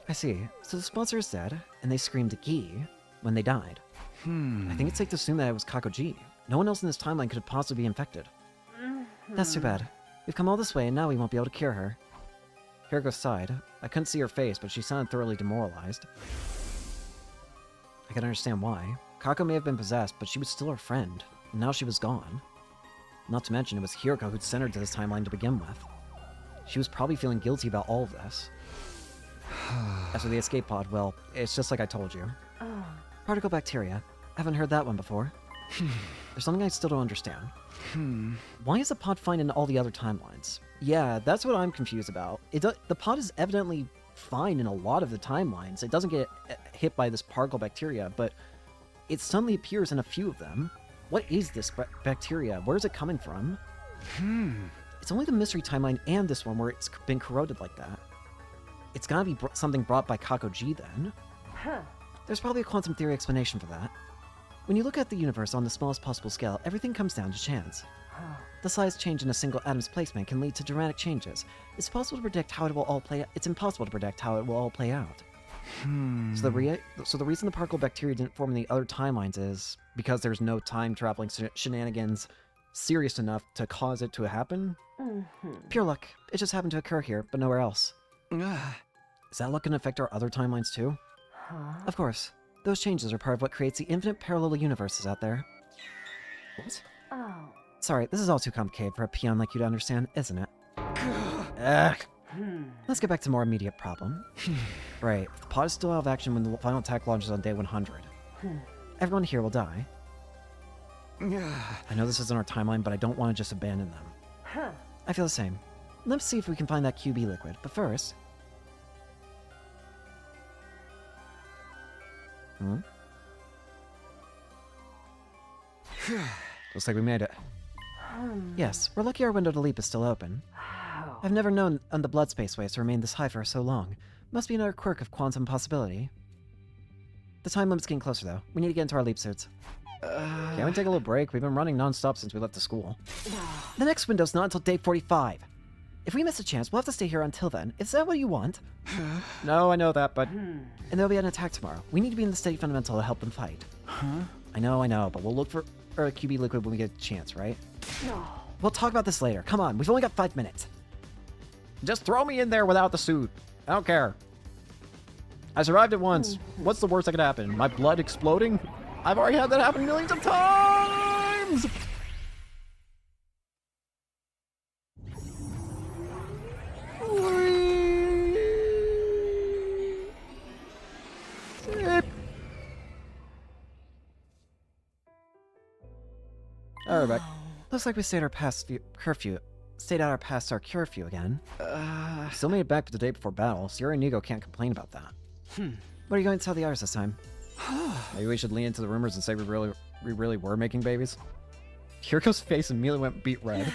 I see. So the sponsor is dead, and they screamed Gi when they died. I think it's safe to assume that it was Kakoji. No one else in this timeline could have possibly be infected. That's too bad. We've come all this way, and now we won't be able to cure her. Hiroko sighed. I couldn't see her face, but she sounded thoroughly demoralized. I can understand why. Kako may have been possessed, but she was still her friend, and now she was gone. Not to mention, it was Hiroko who'd sent her to this timeline to begin with. She was probably feeling guilty about all of this. As for the escape pod, well, it's just like I told you. Particle bacteria. Haven't heard that one before. There's something I still don't understand. Why is the pod fine in all the other timelines? Yeah, that's what I'm confused about. The pod is evidently fine in a lot of the timelines. It doesn't get hit by this particle bacteria, but it suddenly appears in a few of them. What is this bacteria? Where is it coming from? It's only the mystery timeline and this one where it's been corroded like that. It's gotta be something brought by Kakoji then. There's probably a quantum theory explanation for that. When you look at the universe on the smallest possible scale, everything comes down to chance. The slightest change in a single atom's placement can lead to dramatic changes. It's possible to predict how it will all play. It's impossible to predict how it will all play out. So the reason the particle bacteria didn't form in the other timelines is because there's no time traveling shenanigans serious enough to cause it to happen. Pure luck. It just happened to occur here, but nowhere else. Is that luck going to affect our other timelines too? Of course. Those changes are part of what creates the infinite parallel universes out there. What? Sorry, this is all too complicated for a peon like you to understand, isn't it? Let's get back to a more immediate problem. Right, the pod is still out of action when the final attack launches on day 100. Everyone here will die. I know this isn't our timeline, but I don't want to just abandon them. I feel the same. Let's see if we can find that QB liquid, but first... Looks like we made it. Yes, we're lucky our window to leap is still open. I've never known the blood space waves to remain this high for so long. Must be another quirk of quantum possibility. The time limit's getting closer, though. We need to get into our leap suits. Can't we take a little break? We've been running non-stop since we left the school. The next window's not until day 45. If we miss a chance, we'll have to stay here until then. Is that what you want? No, I know that, but... And there'll be an attack tomorrow. We need to be in the steady fundamental to help them fight. I know, but we'll look for a QB liquid when we get a chance, right? We'll talk about this later. Come on, we've only got 5 minutes. Just throw me in there without the suit. I don't care. I survived it once. What's the worst that could happen? My blood exploding? I've already had that happen millions of times! Alright, back. Looks like we stayed our past curfew. Stayed out our past our curfew again. Still made it back the day before battle. Sierra and Nigo can't complain about that. What are you going to tell the others this time? Maybe we should lean into the rumors and say we really were making babies. Hiroko's face immediately went beet red.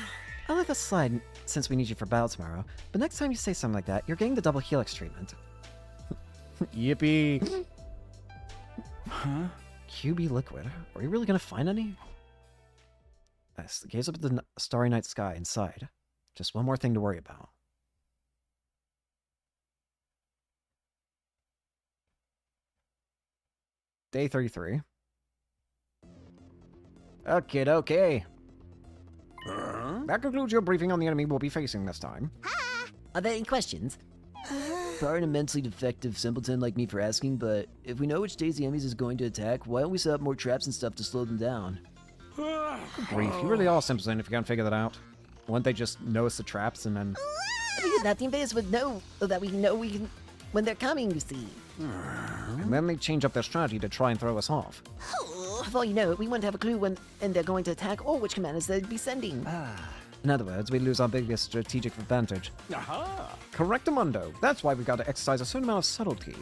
I'll let this slide since we need you for battle tomorrow. But next time you say something like that, you're getting the double helix treatment. Yippee. QB liquid. Are we really gonna find any? Yes, gaze up at the starry night sky inside. Just one more thing to worry about. Day 33. Okay. That concludes your briefing on the enemy we'll be facing this time. Are there any questions? Sorry an immensely defective simpleton like me for asking, but if we know which days the enemies is going to attack, why don't we set up more traps and stuff to slow them down? Brief. You really are simpleton if you can't figure that out. Wouldn't they just notice the traps and then... I figured that the invaders would know, so that we know when they're coming, you see. And then they change up their strategy to try and throw us off. For all you know, we wouldn't have a clue when and they're going to attack or which commanders they'd be sending. In other words, we lose our biggest strategic advantage. Aha! Correctamundo. That's why we got to exercise a certain amount of subtlety.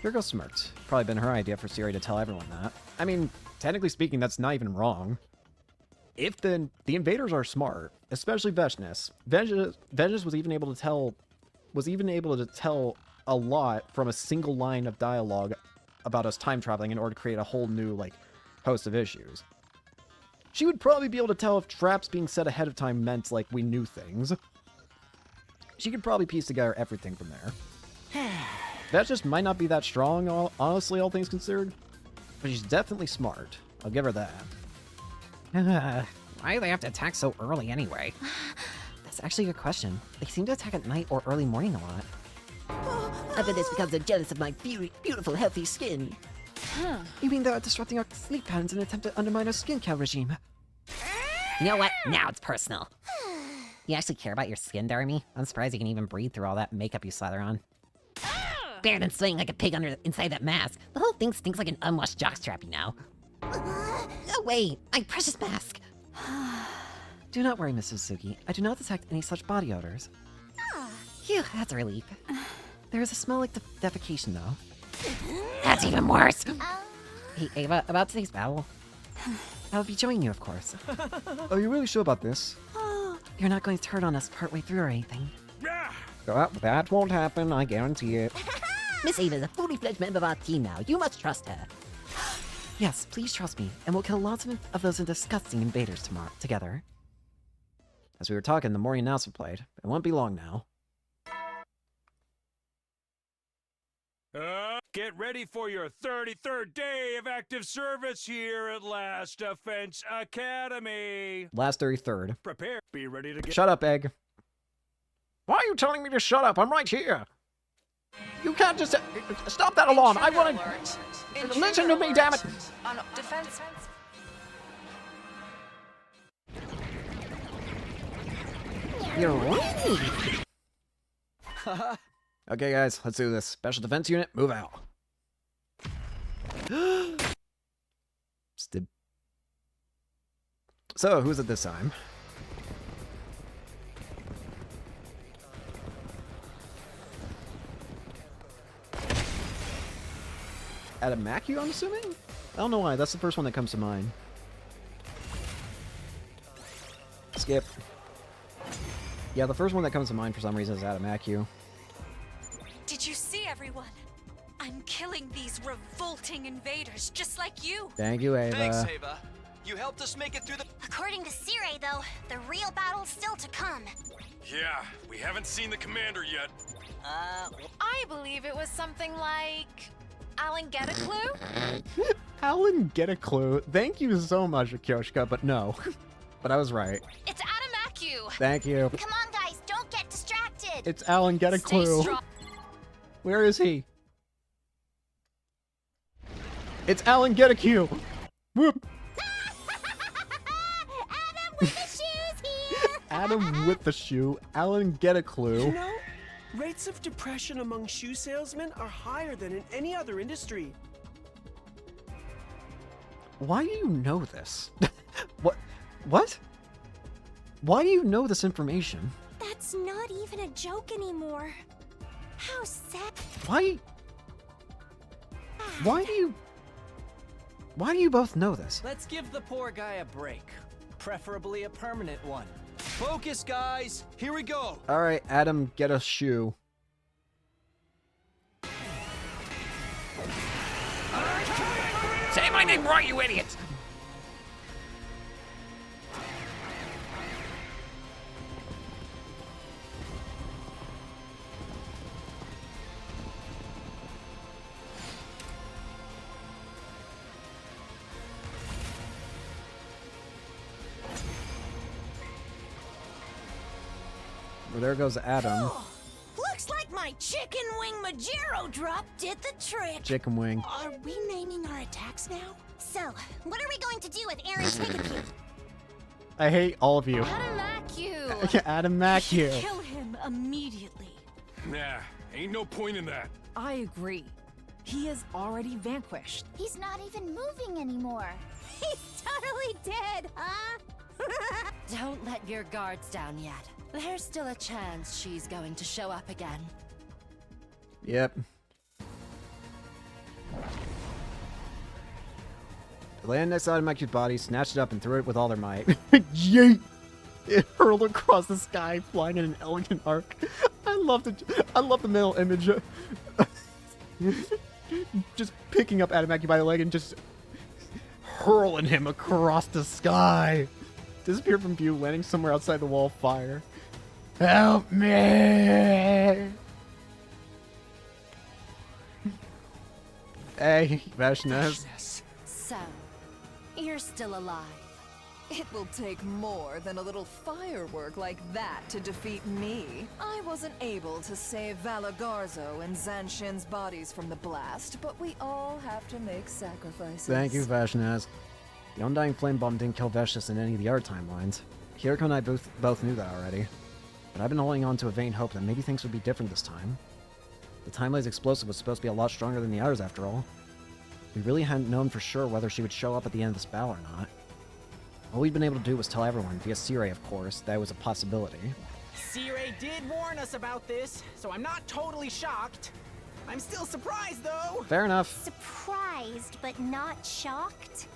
Virgo smirked. Probably been her idea for Siri to tell everyone that. I mean, technically speaking, that's not even wrong. If the invaders are smart, especially Vechnus. Vechnus was even able to tell a lot from a single line of dialogue about us time traveling in order to create a whole new, like, host of issues. She would probably be able to tell if traps being set ahead of time meant, like, we knew things. She could probably piece together everything from there. That just might not be that strong, honestly, all things considered. But she's definitely smart. I'll give her that. Why do they have to attack so early anyway? That's actually a good question. They seem to attack at night or early morning a lot. I bet it's because they're jealous of my beautiful, healthy skin. You mean they're disrupting our sleep patterns in an attempt to undermine our skincare regime? You know what? Now it's personal. You actually care about your skin, Jeremy? I'm surprised you can even breathe through all that makeup you slather on. Better than swaying like a pig inside that mask. The whole thing stinks like an unwashed jockstrap, you know. No way! My precious mask! Do not worry, Miss Suzuki. I do not detect any such body odors. Phew, that's a relief. There is a smell like defecation, though. That's even worse! Hey, Ava, about today's battle. I'll be joining you, of course. Are you really sure about this? You're not going to turn on us partway through or anything. That won't happen, I guarantee it. Miss Ava is a fully fledged member of our team now. You must trust her. Yes, please trust me, and we'll kill lots of those disgusting invaders together. As we were talking, the morning announcement played. It won't be long now. Get ready for your 33rd day of active service here at Last Defense Academy. Last 33rd. Prepare. Be ready to get... Shut up, Egg. Why are you telling me to shut up? I'm right here. You can't just... Stop that alarm! I want to... Listen to me, damn it! On defense. You're right. Okay, guys, let's do this. Special Defense Unit, move out. So, who's it this time? Adamaku, I'm assuming? I don't know why, that's the first one that comes to mind. Skip. Yeah, the first one that comes to mind for some reason is Adamaku. Did you see, everyone? I'm killing these revolting invaders just like you. Thank you, Ava. Thanks, Ava. You helped us make it through the... According to Sire, though, the real battle's still to come. Yeah, we haven't seen the commander yet. I believe it was something like... Alan, get a clue? Alan, get a clue. Thank you so much, Kyoshka, but no. But I was right. It's Adamaku. Thank you. Come on, guys, don't get distracted. It's Alan, get a clue. Where is he? It's Alan, get a cue. Whoop. Adam with the shoes here. Adam with the shoe. Alan, get a clue. You know, rates of depression among shoe salesmen are higher than in any other industry. Why do you know this? What? Why do you know this information? That's not even a joke anymore. How sad. Why do you both know this? Let's give the poor guy a break. Preferably a permanent one. Focus, guys! Here we go! Alright, Adam, get a shoe. Say my name right, you idiots! Well, there goes Adam. Looks like my chicken wing Majero drop did the trick. Chicken wing. Are we naming our attacks now? So, what are we going to do with Aaron Chickapoo? I hate all of you. Adamaku. Adamaku. Kill him immediately. Nah, ain't no point in that. I agree. He is already vanquished. He's not even moving anymore. He's totally dead, huh? Don't let your guards down yet. There's still a chance she's going to show up again. Yep. They landed next to my cute body, snatched it up, and threw it with all their might. Yeet! It hurled across the sky, flying in an elegant arc. I love the mental image. Just picking up Adamaki by the leg and just hurling him across the sky. Disappeared from view, landing somewhere outside the wall of fire. Help me! Hey, Vashnez. So, you're still alive. It will take more than a little firework like that to defeat me. I wasn't able to save Valagarzo and Zanshin's bodies from the blast, but we all have to make sacrifices. Thank you, Vashnez. The Undying Flame Bomb didn't kill Veshus in any of the other timelines. Kiriko and I both knew that already. But I've been holding on to a vain hope that maybe things would be different this time. The timeline's explosive was supposed to be a lot stronger than the others after all. We really hadn't known for sure whether she would show up at the end of this battle or not. All we'd been able to do was tell everyone, via Sirei of course, that it was a possibility. Sirei did warn us about this, so I'm not totally shocked. I'm still surprised, though. Fair enough. Surprised, but not shocked?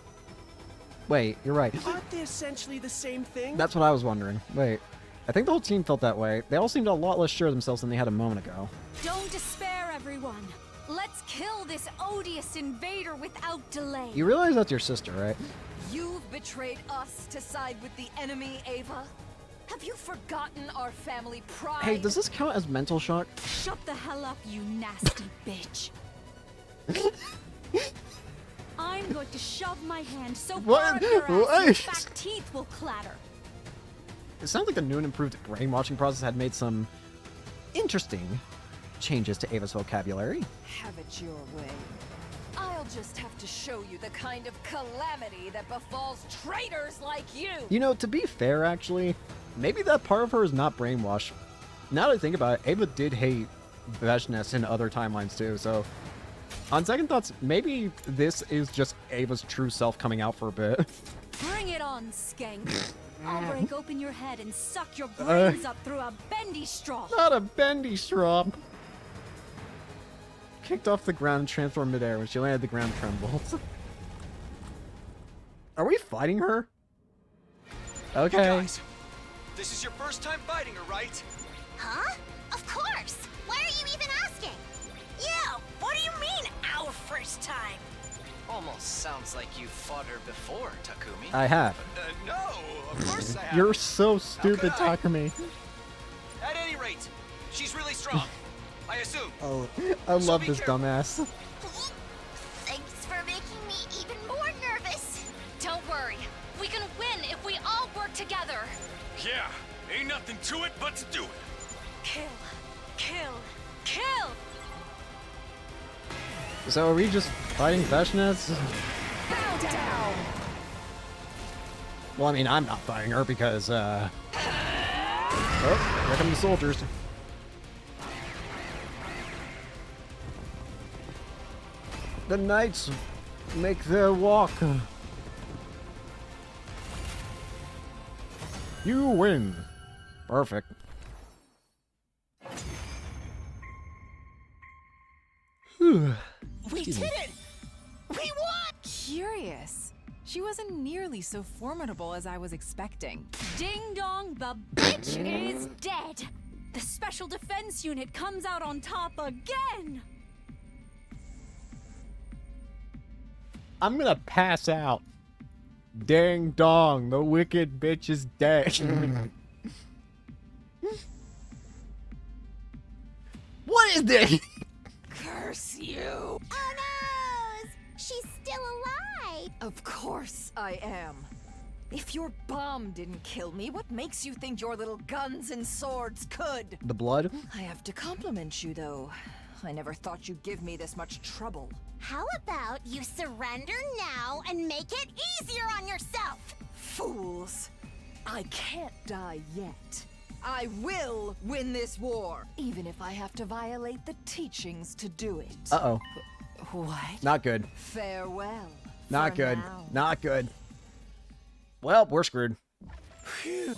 Wait, you're right. Aren't they essentially the same thing? That's what I was wondering. Wait, I think the whole team felt that way. They all seemed a lot less sure of themselves than they had a moment ago. Don't despair, everyone. Let's kill this odious invader without delay. You realize that's your sister, right? You've betrayed us to side with the enemy, Ava. Have you forgotten our family pride? Hey, does this count as mental shock? Shut the hell up, you nasty bitch. I'm going to shove my hand so far up your ass your back teeth will clatter. It sounds like the new and improved brainwashing process had made some interesting changes to Ava's vocabulary. Have it your way. I'll just have to show you the kind of calamity that befalls traitors like you! You know, to be fair, actually, maybe that part of her is not brainwashed. Now that I think about it, Ava did hate Veshness in other timelines too, so on second thoughts, maybe this is just Ava's true self coming out for a bit. Bring it on, skank. I'll break open your head and suck your brains up through a bendy straw. Not a bendy straw. Kicked off the ground and transformed midair. When she landed, the ground trembled. Are we fighting her? Okay. You guys, this is your first time fighting her, right? Huh? Of course! Why are you even asking? Yeah, what do you mean, our first time? Almost sounds like you fought her before, Takumi. I have. No, of course I have. You're so stupid, Takumi. At any rate, she's really strong. I assume. Oh, I love this dumbass. Thanks for making me even more nervous. Don't worry. We can win if we all work together. Yeah, ain't nothing to it but to do it. Kill. Kill. Kill! So are we just fighting Veshness? Bow down! Well, I mean, I'm not fighting her because, Oh, here come the soldiers. The knights make their walk. You win. Perfect. We did it! We won! Curious. She wasn't nearly so formidable as I was expecting. Ding dong, the bitch is dead. The special defense unit comes out on top again. I'm gonna pass out. Ding dong, the wicked bitch is dead. What is this? Curse you! Oh no! She's still alive! Of course I am. If your bomb didn't kill me, what makes you think your little guns and swords could? The blood? I have to compliment you, though. I never thought you'd give me this much trouble. How about you surrender now and make it easier on yourself? Fools! I can't die yet. I will win this war, even if I have to violate the teachings to do it. Uh-oh. What? Not good. Farewell. Not for good. now. Not good. Well, we're screwed. We did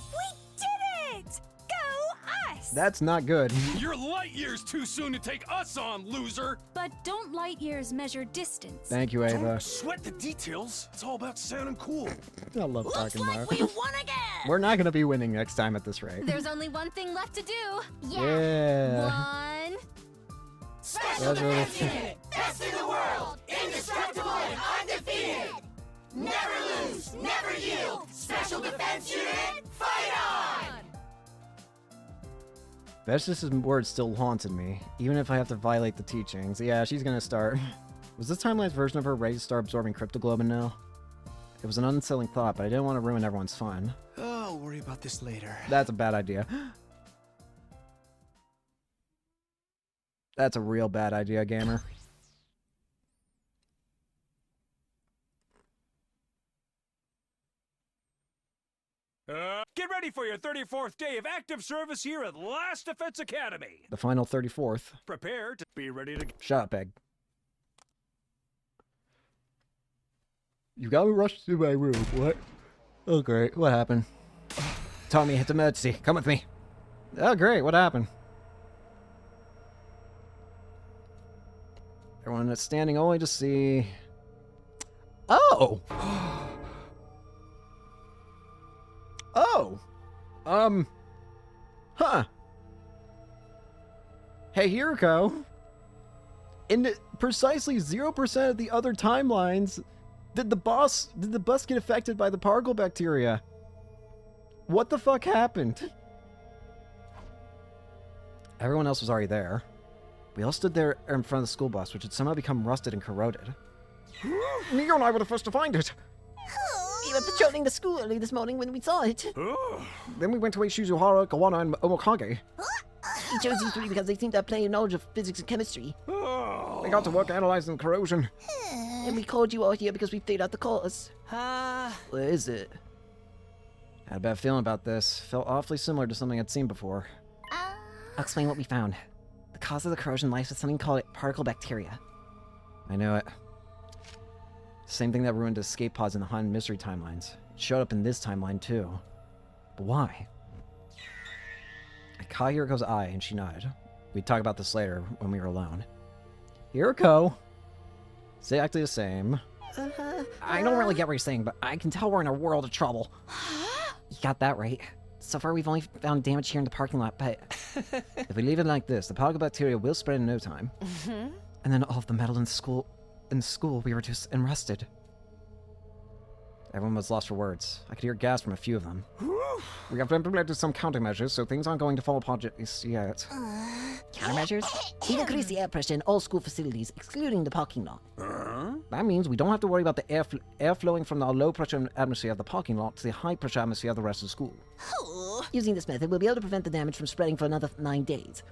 it! Go us! That's not good. You're light years too soon to take us on, loser! But don't light years measure distance. Thank you, Ava. Don't sweat the details. It's all about sounding cool. I love talking about it. We won again! We're not going to be winning next time at this rate. There's only one thing left to do. Yeah. One. Special Defense Unit! Best in the world! Indestructible and undefeated! Never lose! Never yield! Special Defense Unit, fight on! Best's word still haunted me, even if I have to violate the teachings. Yeah, she's gonna start. Was this timeline's version of her ready to start absorbing cryptoglobin now? It was an unsettling thought, but I didn't want to ruin everyone's fun. Oh, I'll worry about this later. That's a bad idea. That's a real bad idea, gamer. Get ready for your 34th day of active service here at Last Defense Academy. The final 34th. Prepare to be ready to... Shut up, Egg. You got me rushed to my room. What? Oh, great. What happened? Tommy, it's emergency. Come with me. Oh, great. What happened? Everyone is standing only to see... Oh! Oh! Huh. Hey, Hiroko. In precisely 0% of the other timelines, did the bus get affected by the particle bacteria? What the fuck happened? Everyone else was already there. We all stood there in front of the school bus, which had somehow become rusted and corroded. Neo and I were the first to find it. We were patrolling the school early this morning when we saw it. Then we went to Shizuhara, Kawana, and Omokage. We chose these three because they seemed to have plenty of knowledge of physics and chemistry. They got to work analyzing corrosion. And we called you all here because we figured out the cause. What is it? I had a bad feeling about this. Felt awfully similar to something I'd seen before. I'll explain what we found. The cause of the corrosion lies with something called particle bacteria. I knew it. Same thing that ruined escape pods in the Haunted Mystery timelines. It showed up in this timeline too. But why? I caught Hiroko's eye and she nodded. We'd talk about this later when we were alone. Hiroko! Exactly the same. I don't really get what you're saying, but I can tell we're in a world of trouble. You got that right. So far we've only found damage here in the parking lot, but if we leave it like this, the particle bacteria will spread in no time. And then all of the metal in school will be reduced and rusted. Everyone was lost for words. I could hear gasps from a few of them. We have implemented some countermeasures, so things aren't going to fall apart just yet. Countermeasures? We've increased the air pressure in all school facilities, excluding the parking lot. That means we don't have to worry about the air flowing from the low-pressure atmosphere of the parking lot to the high-pressure atmosphere of the rest of the school. Using this method, we'll be able to prevent the damage from spreading for another 9 days.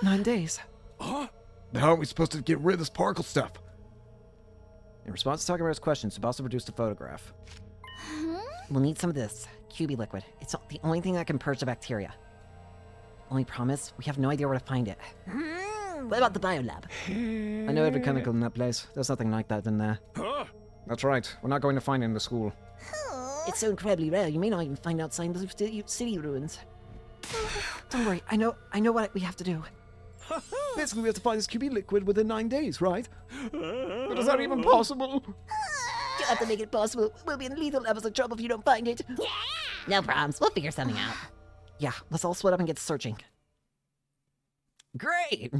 9 days? Huh? How are we supposed to get rid of this particle stuff? In response to Takemura's questions, Tsubasa produced a photograph. We'll need some of this QB liquid. It's the only thing that can purge the bacteria. Only promise, we have no idea where to find it. What about the biolab? I know every chemical in that place. There's nothing like that in there. Huh? That's right. We're not going to find it in the school. It's so incredibly rare, you may not even find outside the city ruins. Don't worry, I know what we have to do. Basically, we have to find this QB liquid within 9 days, right? But is that even possible? You'll have to make it possible. We'll be in lethal levels of trouble if you don't find it. Yeah! No problems. We'll figure something out. Yeah, let's all split up and get searching. Great!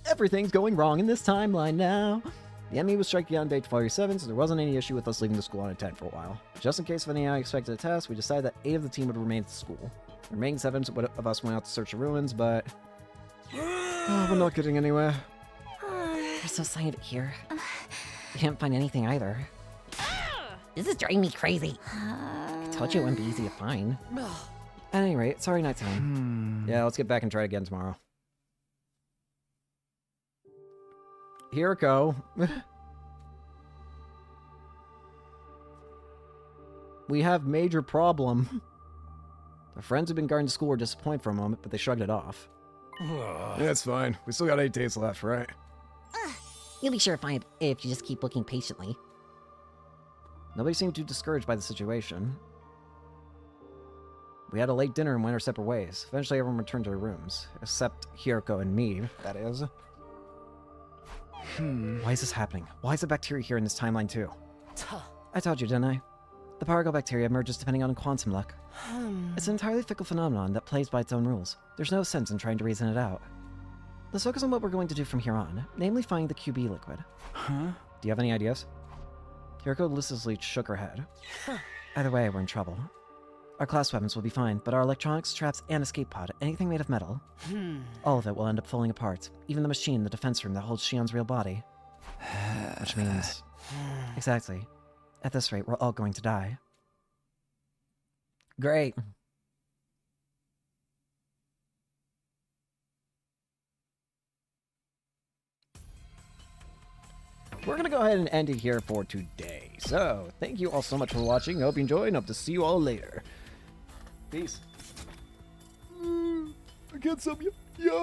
Everything's going wrong in this timeline now. The enemy was striking on day 47, so there wasn't any issue with us leaving the school unattended for a while. Just in case of any unexpected attacks, we decided that 8 of the team would remain at the school. The remaining 7 of us went out to search the ruins, but... we're not getting anywhere. There's no sign of it here. We can't find anything either. This is driving me crazy. I told you it wouldn't be easy to find. At any rate, it's already nighttime. Yeah, let's get back and try it again tomorrow. Hiroko. We have major problem. Our friends who've been guarding the school were disappointed for a moment, but they shrugged it off. That's fine. We still got 8 days left, right? You'll be sure to find it if you just keep looking patiently. Nobody seemed too discouraged by the situation. We had a late dinner and went our separate ways. Eventually, everyone returned to their rooms. Except Hiroko and me, that is. Why is this happening? Why is the bacteria here in this timeline, too? I told you, didn't I? The particle bacteria emerges depending on quantum luck. It's an entirely fickle phenomenon that plays by its own rules. There's no sense in trying to reason it out. Let's focus on what we're going to do from here on, namely finding the QB liquid. Huh? Do you have any ideas? Hiroko listlessly shook her head. Either way, we're in trouble. Our class weapons will be fine, but our electronics, traps, and escape pod, anything made of metal, all of it will end up falling apart. Even the machine in the defense room that holds Shion's real body. Which means... Exactly. At this rate, we're all going to die. Great. We're going to go ahead and end it here for today. So, thank you all so much for watching. Hope you enjoyed, and hope to see you all later. Peace. I can't sub you. Yo.